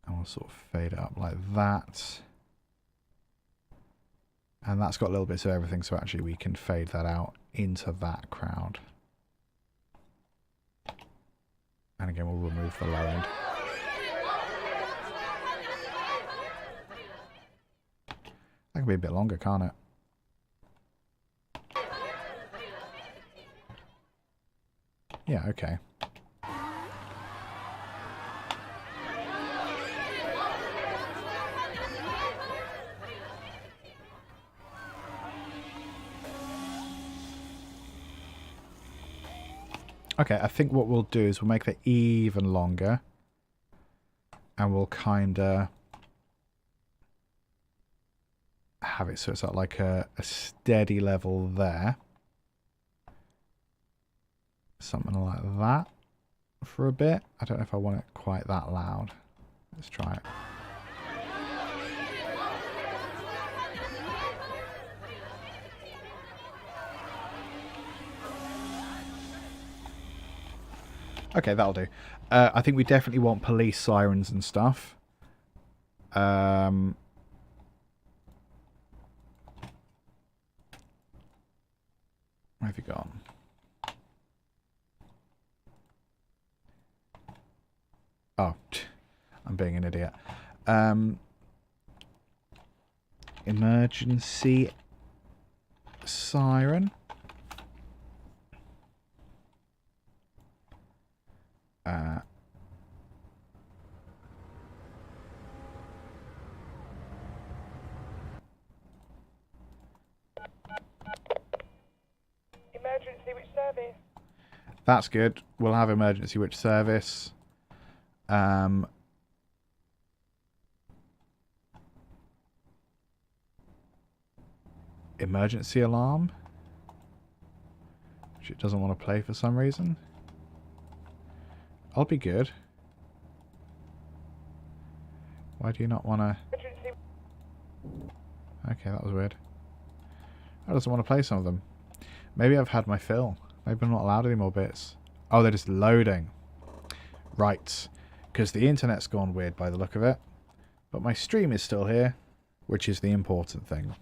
[SPEAKER 1] And we'll sort of fade it up like that. And that's got little bits of everything, so actually we can fade that out into that crowd. And again, we'll remove the low end. That can be a bit longer, can't it? Yeah, okay. Okay, I think what we'll do is we'll make that even longer. And we'll kind of have it so it's at like a steady level there. Something like that for a bit. I don't know if I want it quite that loud. Let's try it. Okay, that'll do. I think we definitely want police sirens and stuff. Where have you gone? Oh, I'm being an idiot. Emergency siren.
[SPEAKER 4] Emergency which service?
[SPEAKER 1] That's good. We'll have emergency which service. Emergency alarm, which it doesn't want to play for some reason. I'll be good. Why do you not want to? Okay, that was weird. I doesn't want to play some of them. Maybe I've had my fill. Maybe I'm not allowed any more bits. Oh, they're just loading. Right. Because the internet's gone weird by the look of it. But my stream is still here, which is the important thing.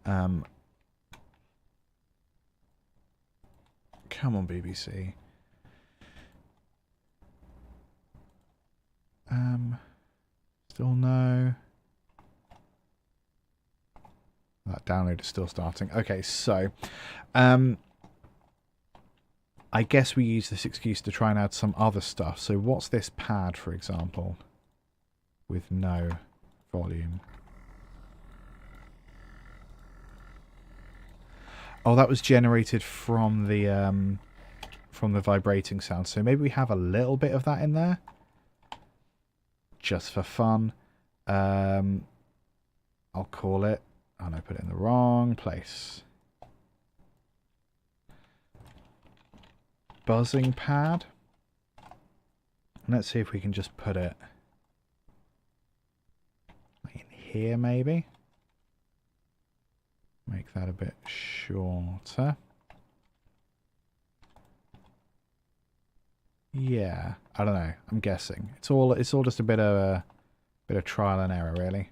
[SPEAKER 1] Come on, BBC. Still no. That download is still starting. Okay, so I guess we use this excuse to try and add some other stuff. So what's this pad, for example, with no volume? Oh, that was generated from the vibrating sound. So maybe we have a little bit of that in there, just for fun. I'll call it. Oh no, put it in the wrong place. Buzzing pad. Let's see if we can just put it in here, maybe. Make that a bit shorter. Yeah, I don't know. I'm guessing it's all just a bit of trial and error, really.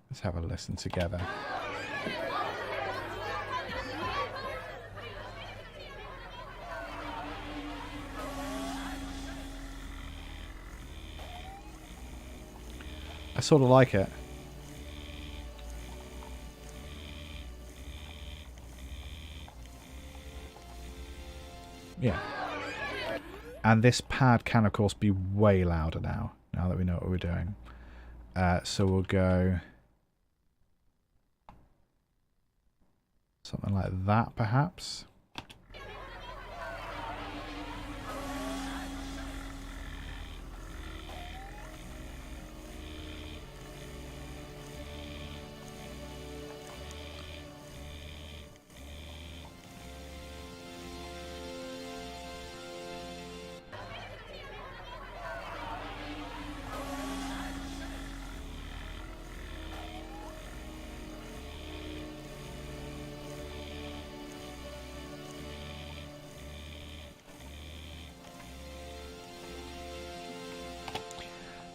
[SPEAKER 1] Let's have a listen together. I sort of like it. Yeah. And this pad can, of course, be way louder now that we know what we're doing. So we'll go something like that, perhaps.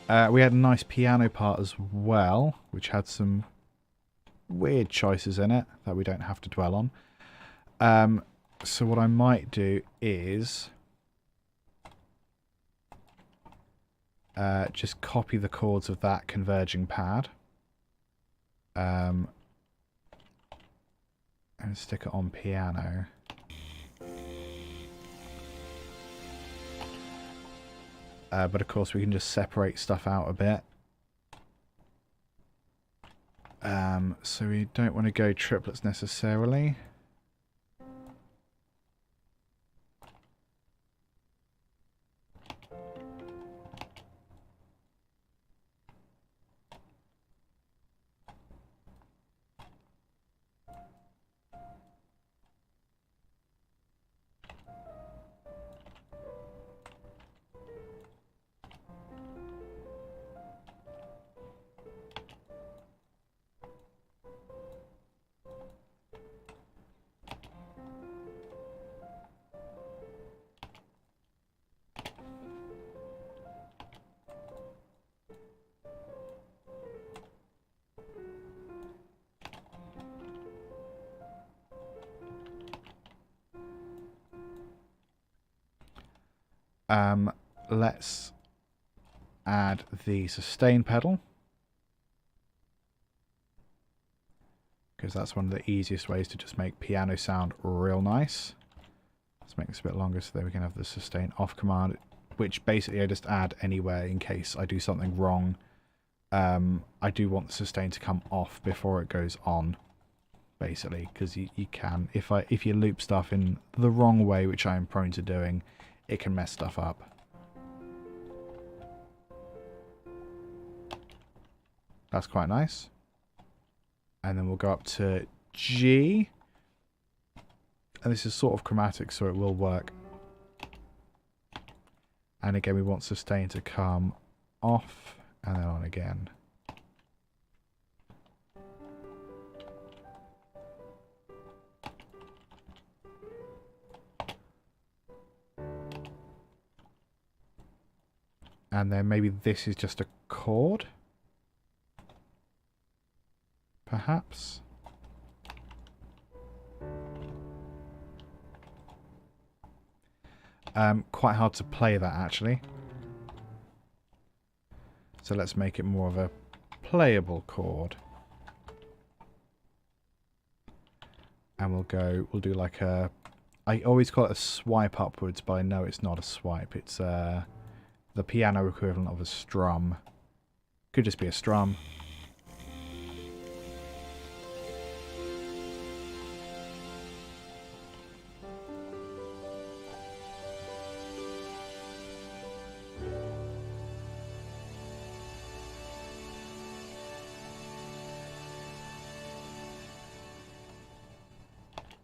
[SPEAKER 1] We had a nice piano part as well, which had some weird choices in it that we don't have to dwell on. So what I might do is just copy the chords of that converging pad and stick it on piano. But of course we can just separate stuff out a bit. So we don't want to go triplets necessarily. Let's add the sustain pedal, because that's one of the easiest ways to just make piano sound real nice. Let's make this a bit longer so that we can have the sustain off command, which basically I just add anywhere in case I do something wrong. I do want the sustain to come off before it goes on, basically, because you can, if you loop stuff in the wrong way, which I am prone to doing, it can mess stuff up. That's quite nice. And then we'll go up to G. And this is sort of chromatic, so it will work. And again, we want sustain to come off and then on again. And then maybe this is just a chord. Perhaps. Quite hard to play that actually. So let's make it more of a playable chord. And we'll do like a, I always call it a swipe upwards, but I know it's not a swipe. It's the piano equivalent of a strum. Could just be a strum.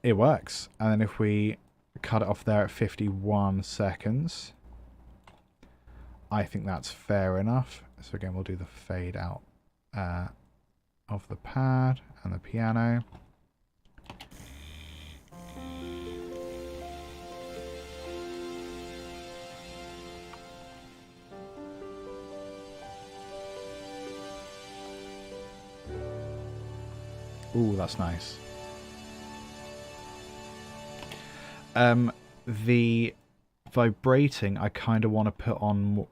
[SPEAKER 1] It works. And then if we cut it off there at 51 seconds, I think that's fair enough. So again, we'll do the fade out of the pad and the piano. Ooh, that's nice. The vibrating, I kind of want to put on.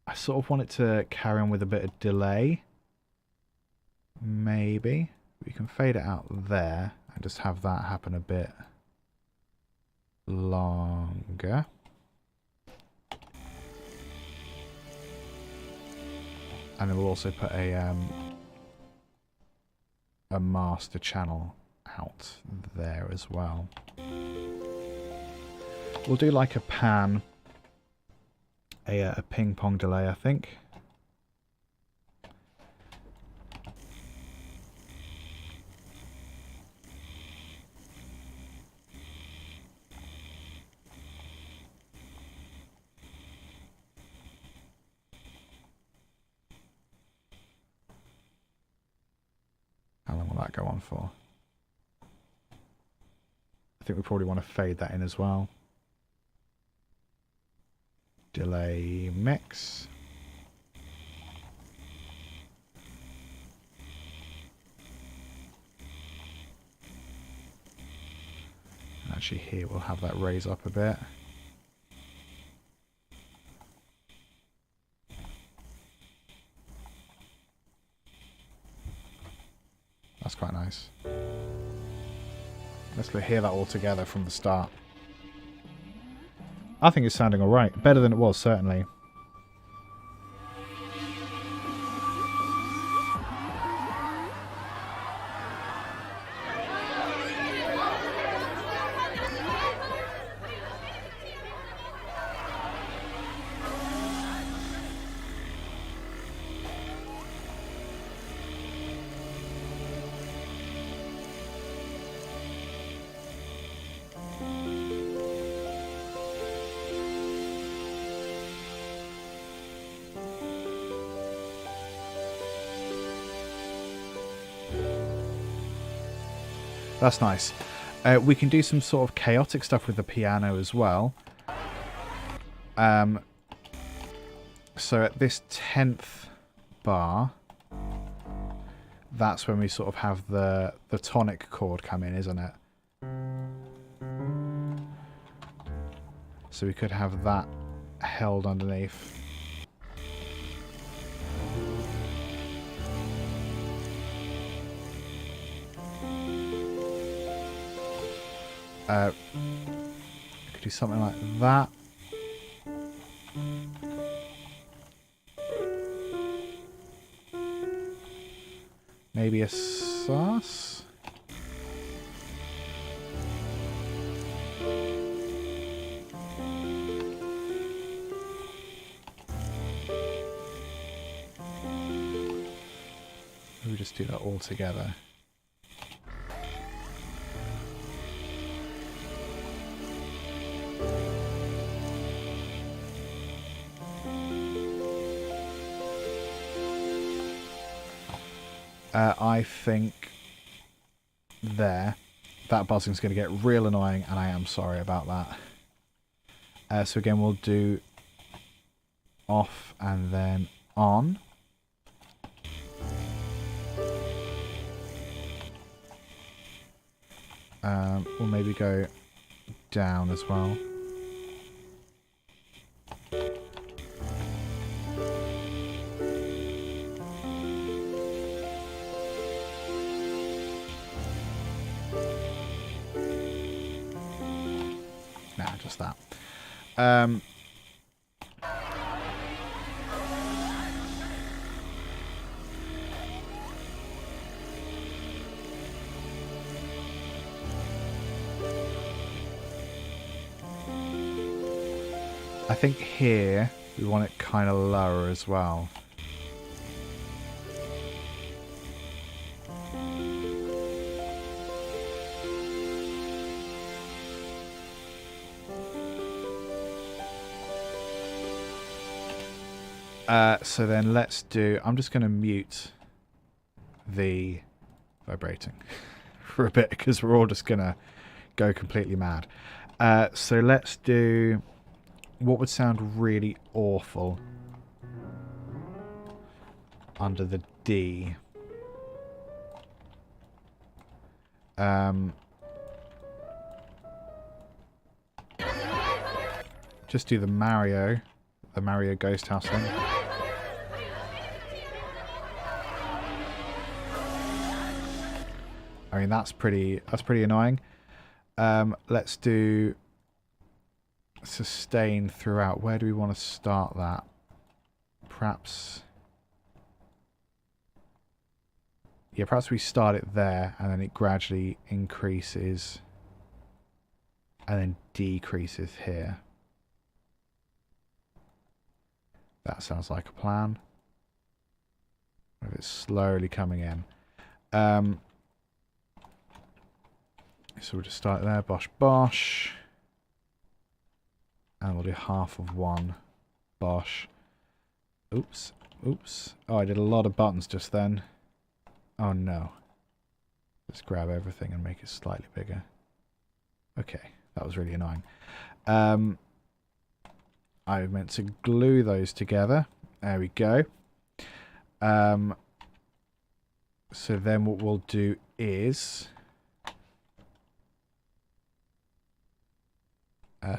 [SPEAKER 1] I sort of want it to carry on with a bit of delay. Maybe we can fade it out there and just have that happen a bit longer. And then we'll also put a master channel out there as well. We'll do like a pan, a ping pong delay, I think. How long will that go on for? I think we probably want to fade that in as well. delay mix. Actually here we'll have that raise up a bit. That's quite nice. Let's hear that all together from the start. I think it's sounding alright. Better than it was, certainly. That's nice. We can do some sort of chaotic stuff with the piano as well. So at this 10th bar, that's when we sort of have the tonic chord come in, isn't it? So we could have that held underneath. I could do something like that. Maybe a sus. We just do that all together. I think that buzzing is going to get real annoying, and I am sorry about that. So again, we'll do off and then on. We'll maybe go down as well. Just that. I think here we want it kind of lower as well. So then let's do... I'm just going to mute the vibrating for a bit because we're all just going to go completely mad. So let's do what would sound really awful under the D. Just do the Mario Ghost House thing. I mean, that's pretty annoying. Let's do sustain throughout. Where do we want to start that? Perhaps... yeah, perhaps we start it there and then it gradually increases and then decreases here. That sounds like a plan. It's slowly coming in. So we'll just start there, bosh bosh. And we'll do half of one, bosh. Oops, oops. Oh, I did a lot of buttons just then. Oh no. Let's grab everything and make it slightly bigger. Okay, that was really annoying. I meant to glue those together. There we go. So then what we'll do is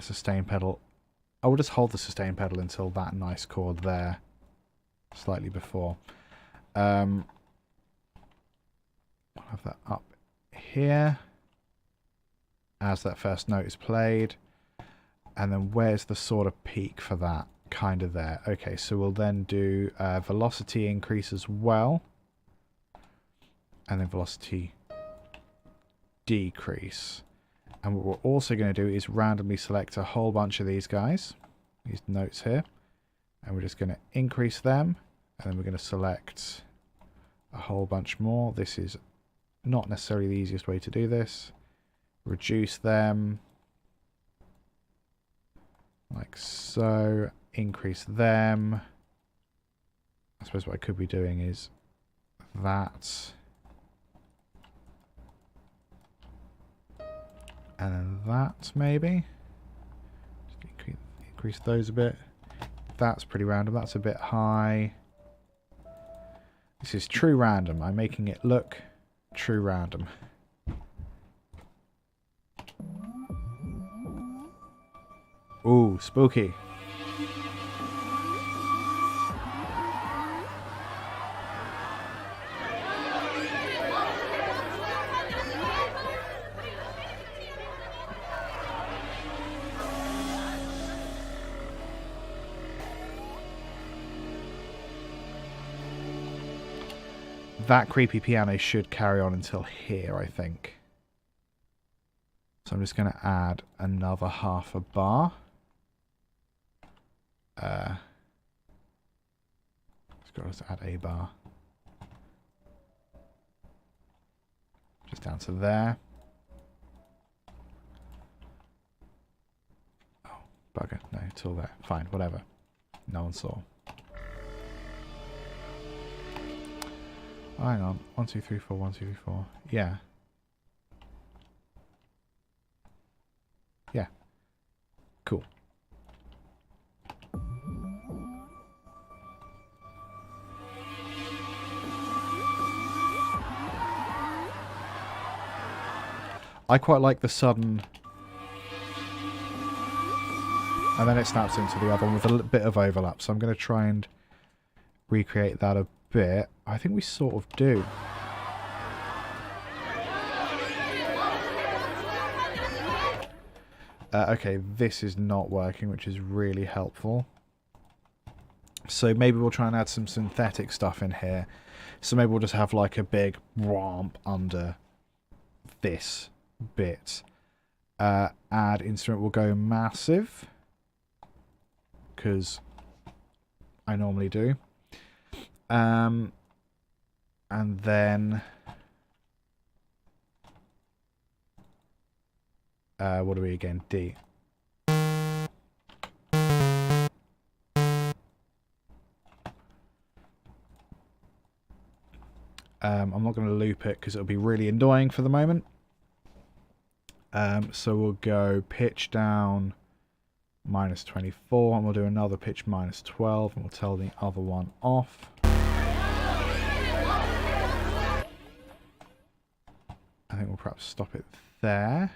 [SPEAKER 1] sustain pedal. I will just hold the sustain pedal until that nice chord there, slightly before. I'll have that up here as that first note is played. And then where's the sort of peak for that? Kind of there. Okay, so we'll then do velocity increase as well. And then velocity decrease. And what we're also going to do is randomly select a whole bunch of these guys, these notes here. And we're just going to increase them. And then we're going to select a whole bunch more. This is not necessarily the easiest way to do this. Reduce them. Like so. Increase them. I suppose what I could be doing is that. And then that, maybe. Just increase those a bit. That's pretty random. That's a bit high. This is true random. I'm making it look true random. Ooh, spooky. That creepy piano should carry on until here, I think. So I'm just going to add another half a bar. Let's add a bar. Just down to there. Oh, bugger. No, it's all there. Fine, whatever. No one saw. Hang on. 1, 2, 3, 4, 1, 2, 3, 4. Yeah. Yeah. Cool. I quite like the sudden, and then it snaps into the other one with a bit of overlap. So I'm going to try and recreate that a bit. I think we sort of do. Okay, this is not working, which is really helpful. So maybe we'll try and add some synthetic stuff in here. So maybe we'll just have like a big romp under this bit. Add instrument will go massive, because I normally do. And then what are we again? D. I'm not going to loop it because it'll be really annoying for the moment. So we'll go pitch down -24, and we'll do another pitch -12, and we'll tell the other one off. I think we'll perhaps stop it there.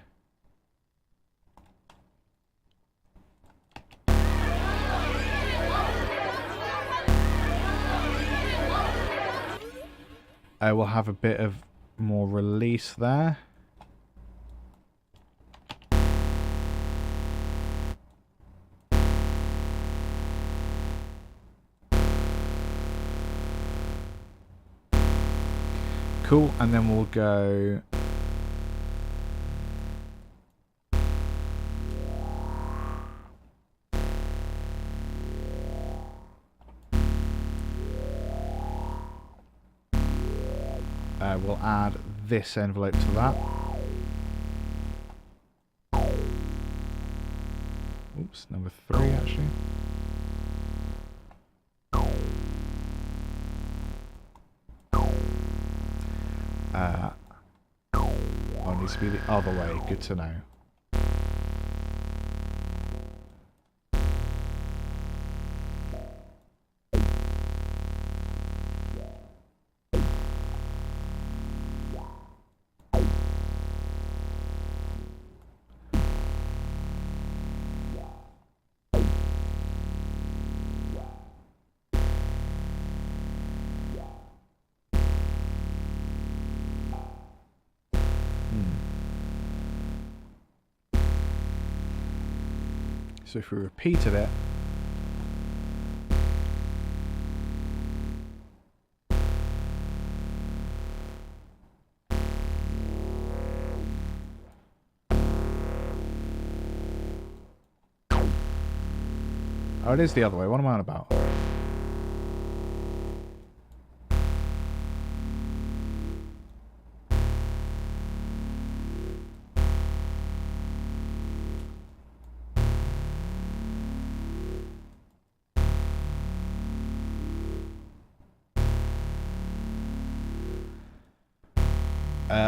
[SPEAKER 1] We'll have a bit of more release there. Cool, and then we'll go we'll add this envelope to that. Oops, number 3 actually. Oh, it needs to be the other way. Good to know. So if we repeated it, oh, it is the other way. What am I on about?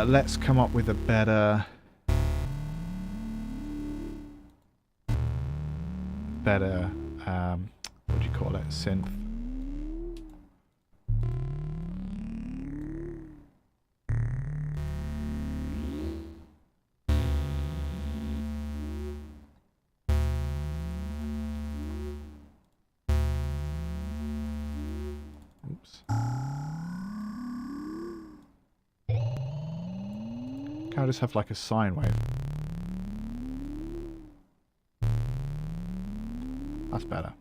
[SPEAKER 1] Let's come up with a better what do you call it, synth. Oops. Can I just have like a sine wave? That's better.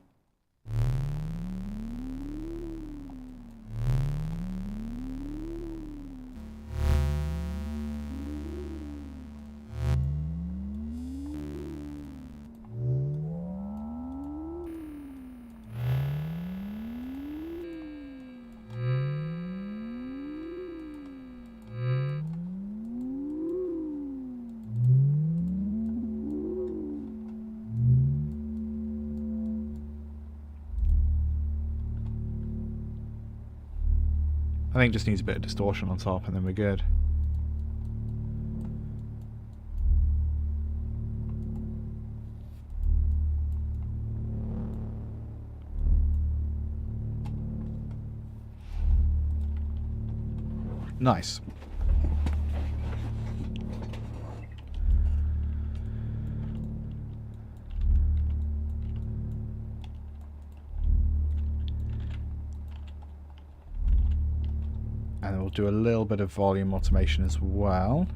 [SPEAKER 1] I think it just needs a bit of distortion on top and then we're good. Nice. And we'll do a little bit of volume automation as well.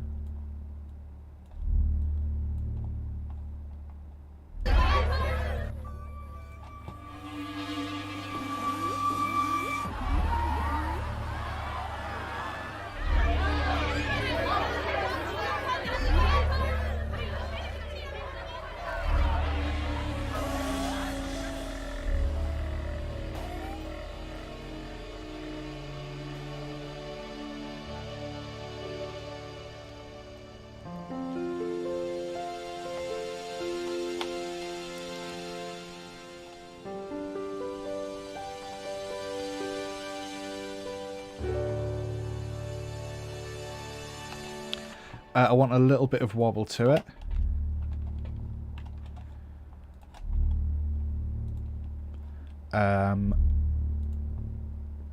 [SPEAKER 1] I want a little bit of wobble to it.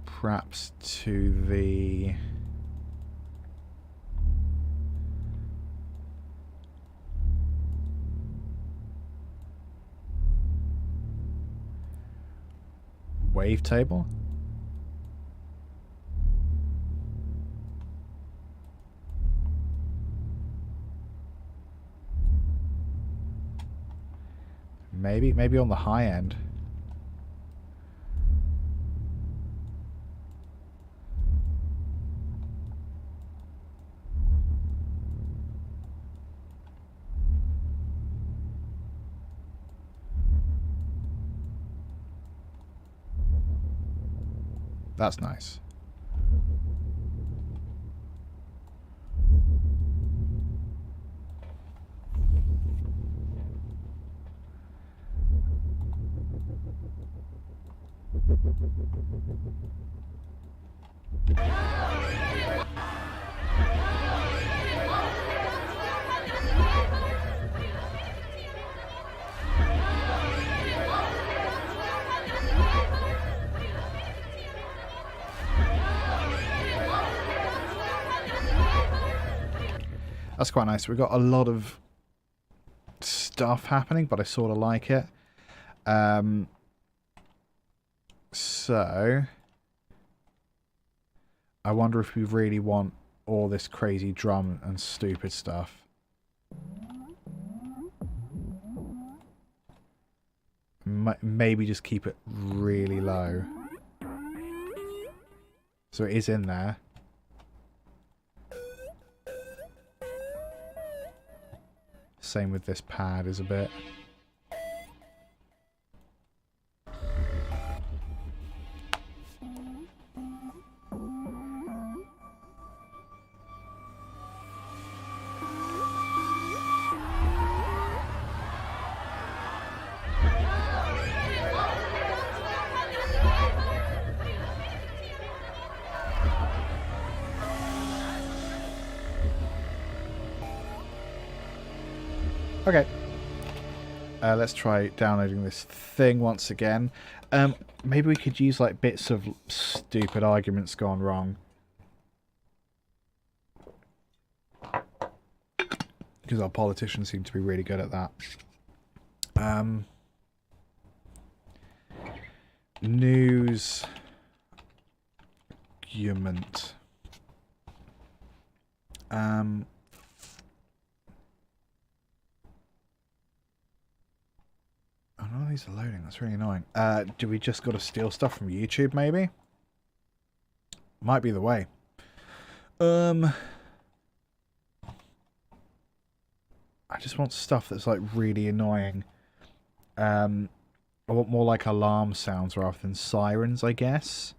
[SPEAKER 1] Perhaps to the wavetable. Maybe on the high end. That's nice. That's quite nice. We've got a lot of stuff happening, but I sort of like it. So I wonder if we really want all this crazy drum and stupid stuff. maybe just keep it really low. So it is in there. Same with this pad is a bit. Okay, let's try downloading this thing once again. Maybe we could use like bits of stupid arguments gone wrong. Because our politicians seem to be really good at that. News argument. Oh, none of these are loading. That's really annoying. Do we just got to steal stuff from YouTube, maybe? Might be the way. I just want stuff that's, like, really annoying. I want more, like, alarm sounds rather than sirens, I guess.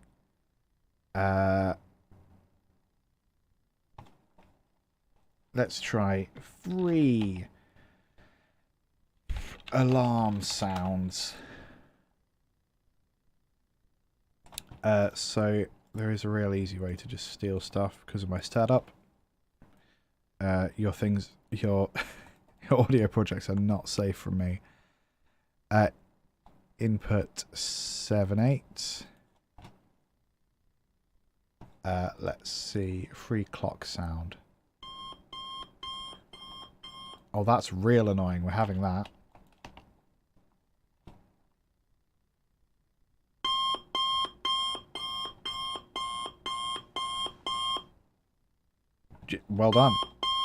[SPEAKER 1] Let's try 3... alarm sounds. So there is a real easy way to just steal stuff because of my setup. Your audio projects are not safe from me. Input 7/8. Let's see, free clock sound. Oh, that's real annoying. We're having that. Well done.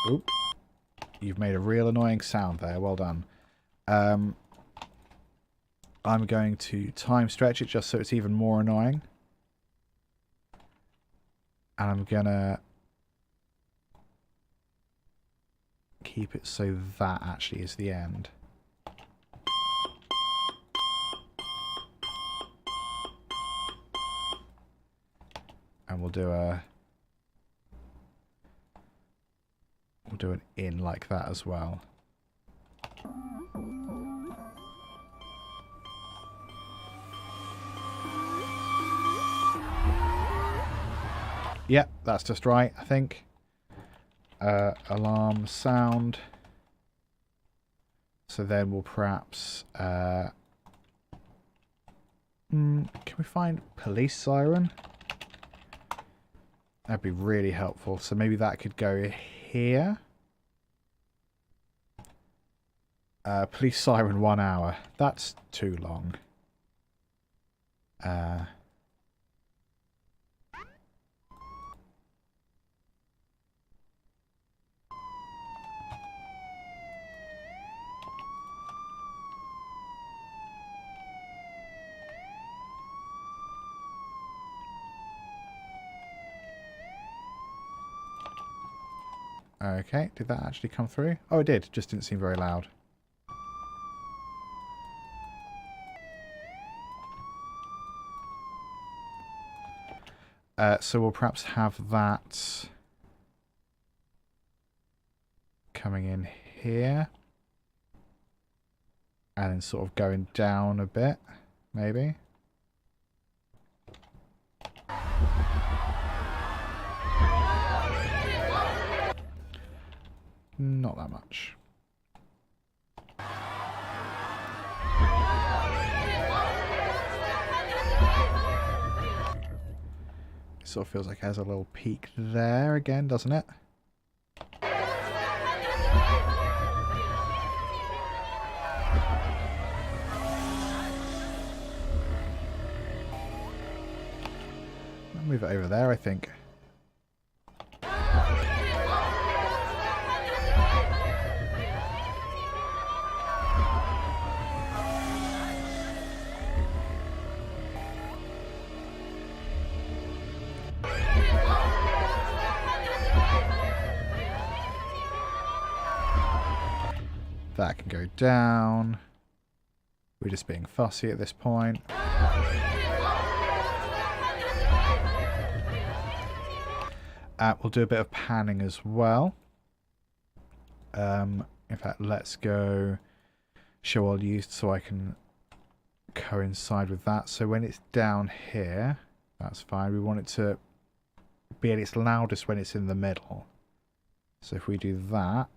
[SPEAKER 1] Oop. You've made a real annoying sound there. Well done. I'm going to time stretch it just so it's even more annoying. And I'm gonna keep it so that actually is the end. And we'll do an in like that as well. Yep, that's just right, I think. Alarm sound. So then we'll perhaps... can we find police siren? That'd be really helpful. So maybe that could go here. Police siren 1 hour. That's too long. Okay, did that actually come through? Oh, it did. Just didn't seem very loud. So we'll perhaps have that coming in here. And then sort of going down a bit, maybe. Not that much. It sort of feels like it has a little peak there again, doesn't it? I'll move it over there, I think. That can go down. We're just being fussy at this point. We'll do a bit of panning as well. In fact, let's go show all used so I can coincide with that. So when it's down here, that's fine. We want it to be at its loudest when it's in the middle. So if we do that,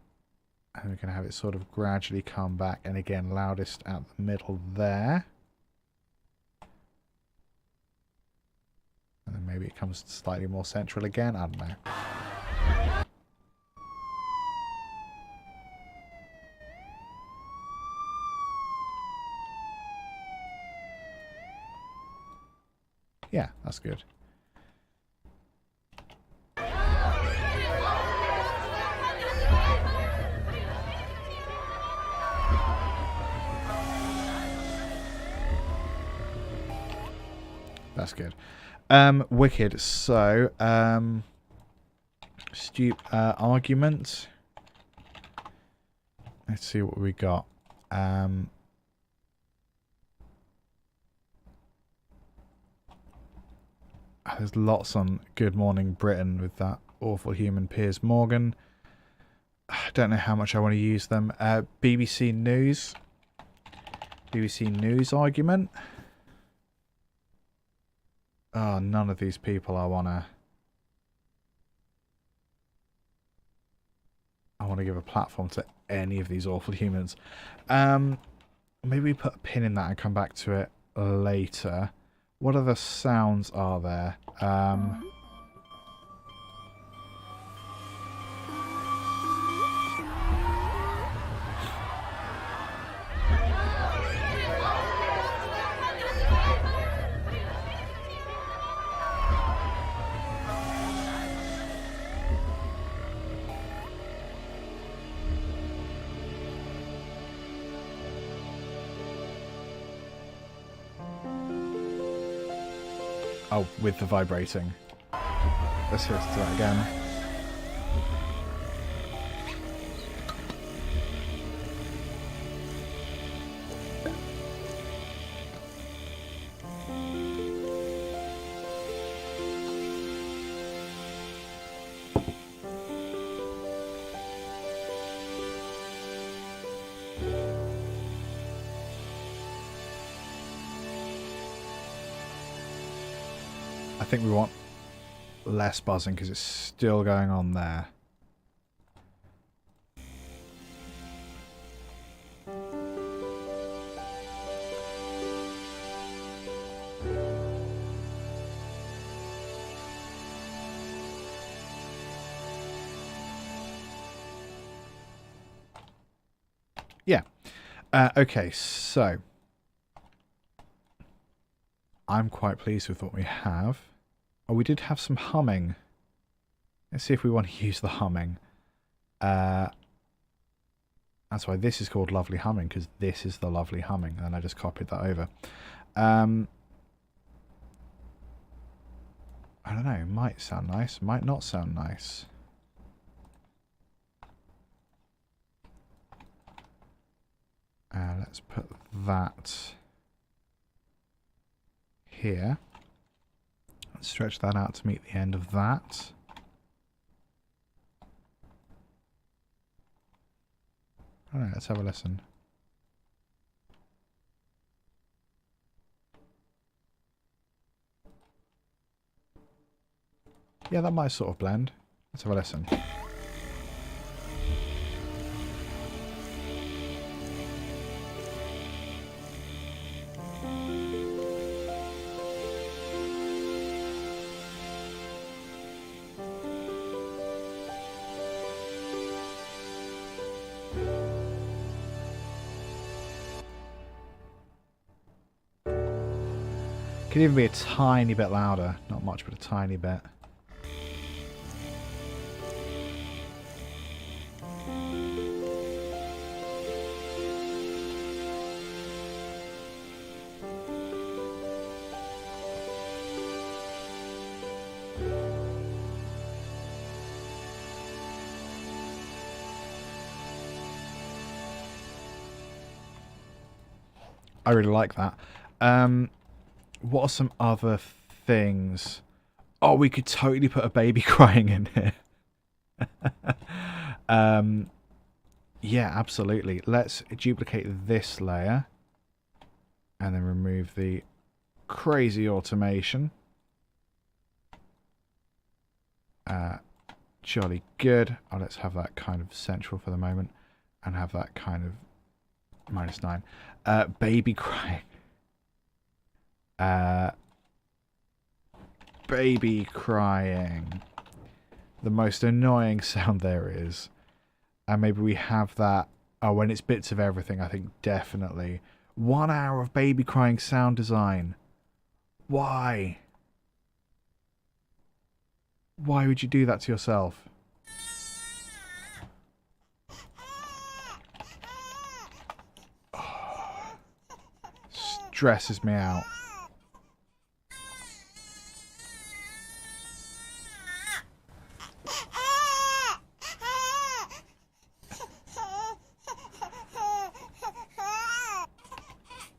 [SPEAKER 1] and we're going to have it sort of gradually come back, and again, loudest at the middle there. And then maybe it comes slightly more central again, I don't know. Yeah, that's good. That's good. Wicked. So, argument. Let's see what we got. There's lots on Good Morning Britain with that awful human Piers Morgan. I don't know how much I want to use them. BBC News. BBC News argument. Oh, none of these people I want to give a platform to any of these awful humans. Maybe we put a pin in that and come back to it later. What other sounds are there? Oh, with the vibrating. Let's do that again. I think we want less buzzing because it's still going on there. Yeah. Okay, so I'm quite pleased with what we have. Oh, we did have some humming. Let's see if we want to use the humming. That's why this is called Lovely Humming, because this is the lovely humming, and I just copied that over. I don't know, might sound nice, might not sound nice. Let's put that here. Let's stretch that out to meet the end of that. Alright, let's have a listen. Yeah, that might sort of blend. Let's have a listen. Could even be a tiny bit louder. Not much, but a tiny bit. I really like that. What are some other things? Oh, we could totally put a baby crying in here. Yeah, absolutely. Let's duplicate this layer and then remove the crazy automation. Jolly good. Oh, let's have that kind of central for the moment and have that kind of -9. Baby crying. Baby crying. The most annoying sound there is. And maybe we have that. Oh, when it's bits of everything, I think definitely. 1 hour of baby crying sound design. Why? Why would you do that to yourself? Oh, stresses me out.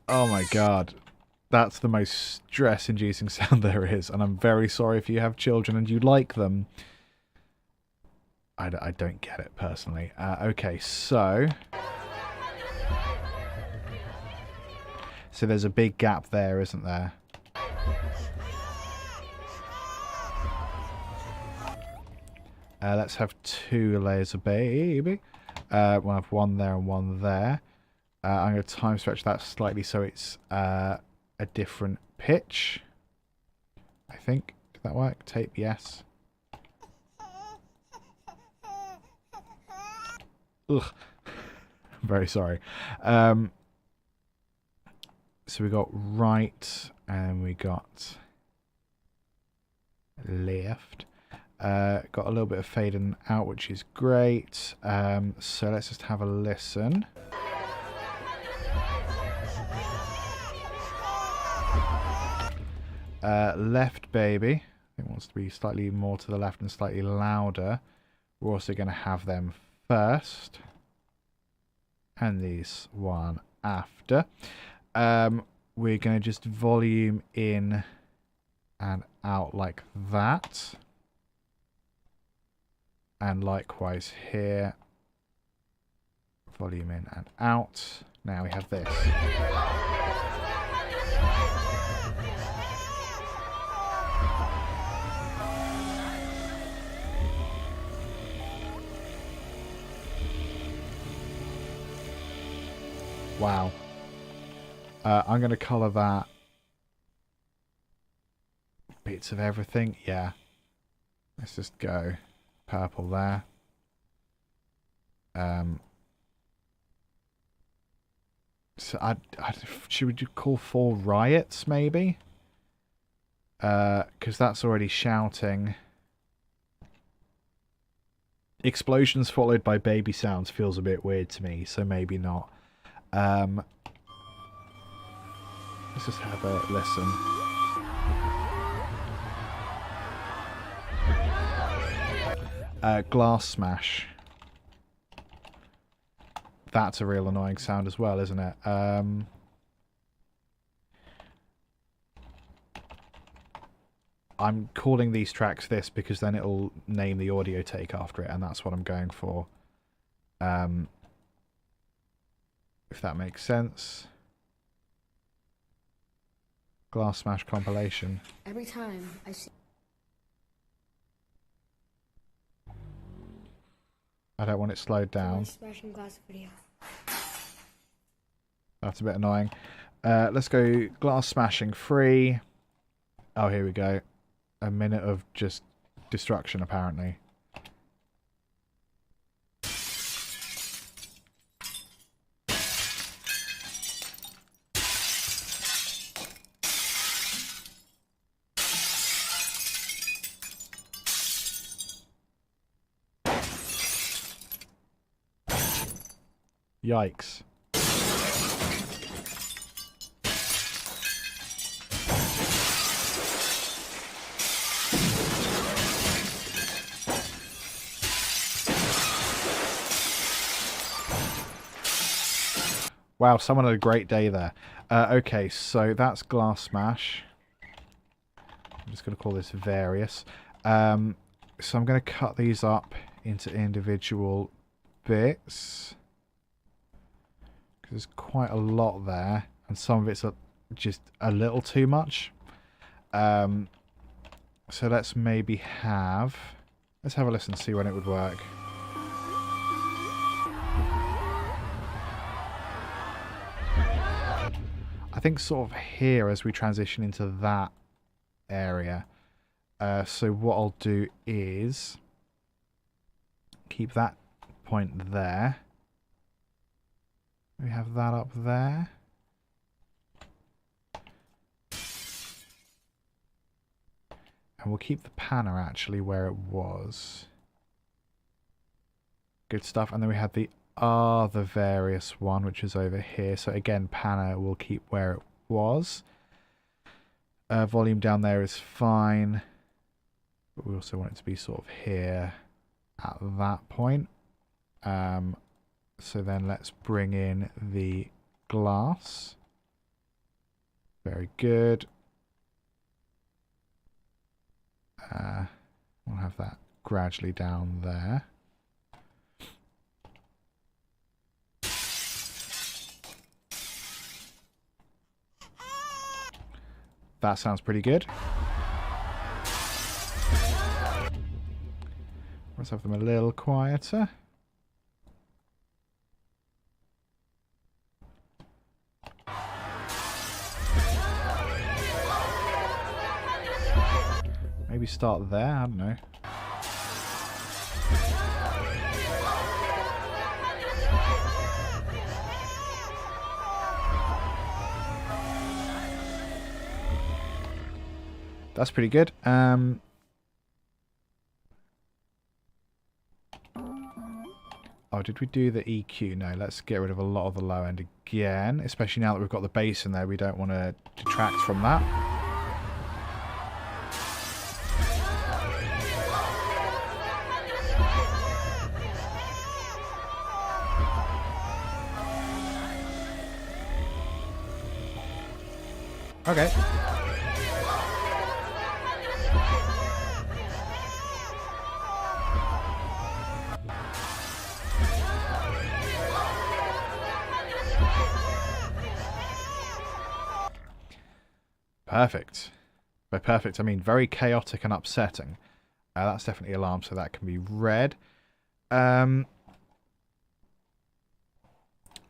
[SPEAKER 1] Oh my god. That's the most stress-inducing sound there is, and I'm very sorry if you have children and you like them. I don't get it, personally. Okay, so there's a big gap there, isn't there? Let's have 2 layers of baby. We'll have 1 there and 1 there. I'm going to time stretch that slightly so it's a different pitch. I think. Did that work? Tape, yes. Ugh. I'm very sorry. So we got right and we got left. Got a little bit of fading out, which is great. So let's just have a listen. Left baby. I think wants to be slightly more to the left and slightly louder. We're also going to have them first. And these one after. We're going to just volume in and out like that. And likewise here. Volume in and out. Now we have this. Wow. I'm going to colour that. Bits of everything. Yeah. Let's just go purple there. So should we call 4 riots maybe? Because that's already shouting. Explosions followed by baby sounds feels a bit weird to me, so maybe not. Let's just have a listen. Glass smash. That's a real annoying sound as well, isn't it? I'm calling these tracks this because then it'll name the audio take after it, and that's what I'm going for. If that makes sense. Glass smash compilation.
[SPEAKER 4] Every time I see...
[SPEAKER 1] I don't want it slowed down.
[SPEAKER 4] Smashing glass video.
[SPEAKER 1] That's a bit annoying. Let's go glass smashing free. Oh, here we go. A minute of just destruction, apparently. Yikes. Wow, someone had a great day there. Okay, so that's Glass Smash. I'm just going to call this various. So I'm going to cut these up into individual bits. Because there's quite a lot there. And some of it's just a little too much. So let's maybe have... Let's have a listen, see when it would work. I think sort of here as we transition into that area. So what I'll do is keep that point there. We have that up there. And we'll keep the panner actually where it was. Good stuff. And then we have the other various one, which is over here. So again, panner will keep where it was. Volume down there is fine. But we also want it to be sort of here at that point. So then let's bring in the glass. Very good. We'll have that gradually down there. That sounds pretty good. Let's have them a little quieter. Maybe start there, I don't know. That's pretty good. Oh, did we do the EQ? No, let's get rid of a lot of the low end again. Especially now that we've got the bass in there, we don't want to detract from that. Okay. Perfect. By perfect, I mean very chaotic and upsetting. That's definitely alarm, so that can be red.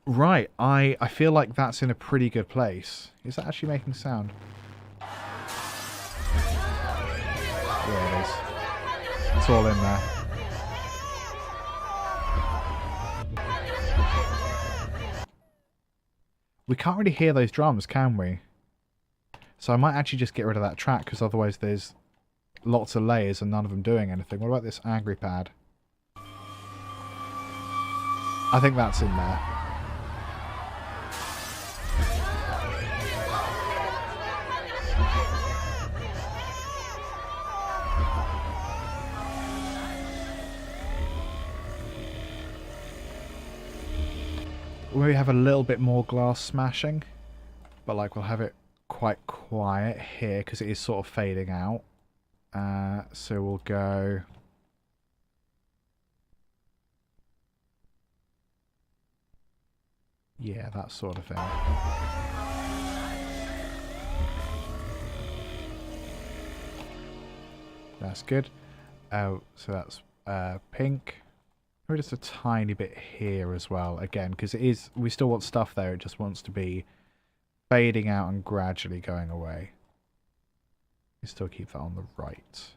[SPEAKER 1] Right, I feel like that's in a pretty good place. Is that actually making sound? Yeah, it is. It's all in there. We can't really hear those drums, can we? So I might actually just get rid of that track, because otherwise there's lots of layers and none of them doing anything. What about this angry pad? I think that's in there. We have a little bit more glass smashing, but like we'll have it quite quiet here because it is sort of fading out. So we'll go... Yeah, that sort of thing. That's good. So that's pink. Maybe just a tiny bit here as well, again, because it is, we still want stuff there, it just wants to be fading out and gradually going away. You still keep that on the right.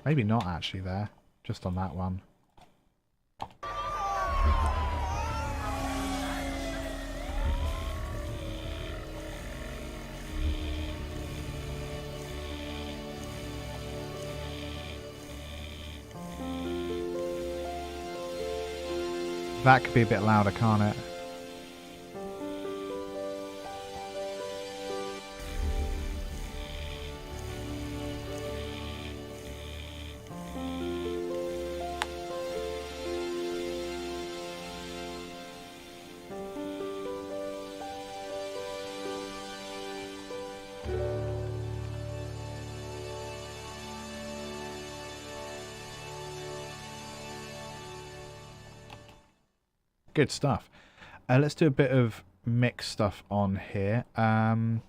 [SPEAKER 1] Maybe not actually there, just on that one. That could be a bit louder, can't it? Good stuff. Let's do a bit of mix stuff on here. I mean,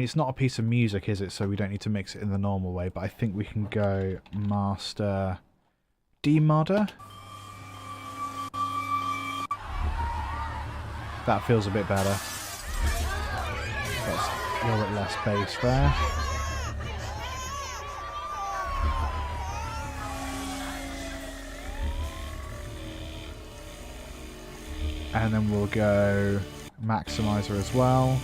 [SPEAKER 1] it's not a piece of music, is it? So we don't need to mix it in the normal way, but I think we can go master demodder. That feels a bit better. That's a little bit less bass there. And then we'll go maximizer as well.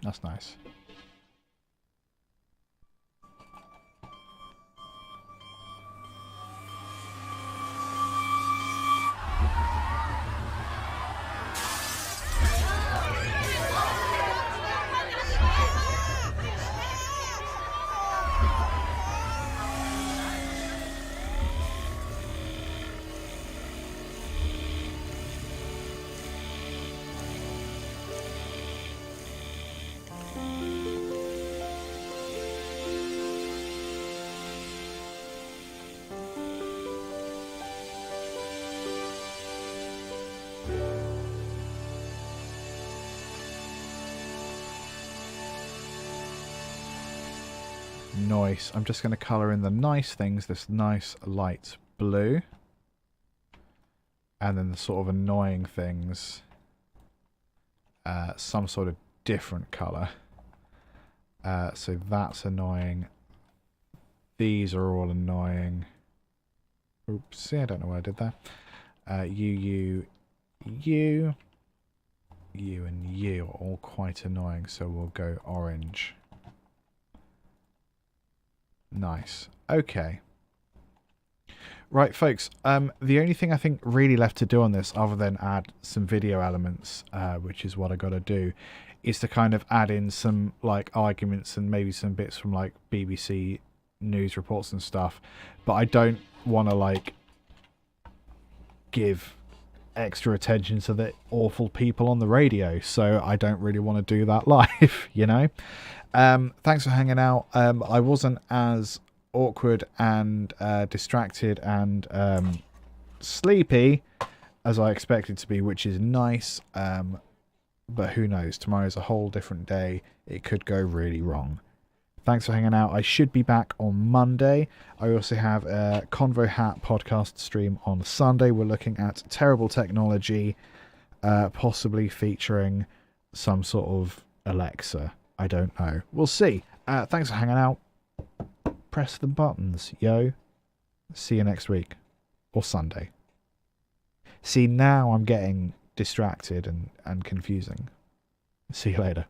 [SPEAKER 1] That's nice. Nice. I'm just going to colour in the nice things, this nice light blue. And then the sort of annoying things, some sort of different colour. So that's annoying. These are all annoying. Oops, I don't know what I did there. You, and you are all quite annoying, so we'll go orange. Nice. Okay. Right, folks. The only thing I think really left to do on this, other than add some video elements, which is what I got to do, is to kind of add in some like arguments and maybe some bits from like BBC news reports and stuff. But I don't want to like give extra attention to the awful people on the radio, so I don't really want to do that live, you know. Thanks for hanging out. I wasn't as awkward and distracted and sleepy as I expected to be, which is nice. But who knows? Tomorrow's a whole different day. It could go really wrong. Thanks for hanging out. I should be back on Monday. I also have a Convo Hat podcast stream on Sunday. We're looking at terrible technology, possibly featuring some sort of Alexa. I don't know. We'll see. Thanks for hanging out. Press the buttons, yo. See you next week. Or Sunday. See, now I'm getting distracted and confusing. See you later.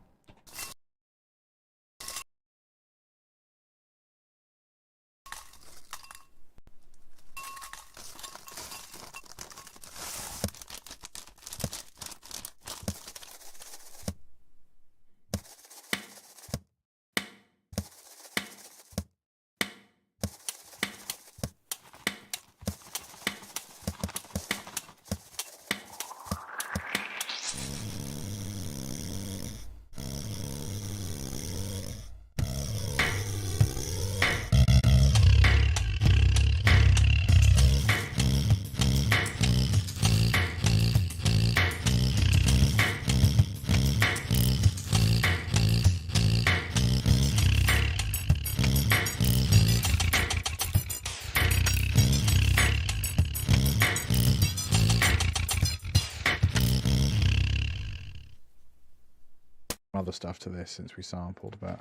[SPEAKER 1] Other stuff to this since we sampled, but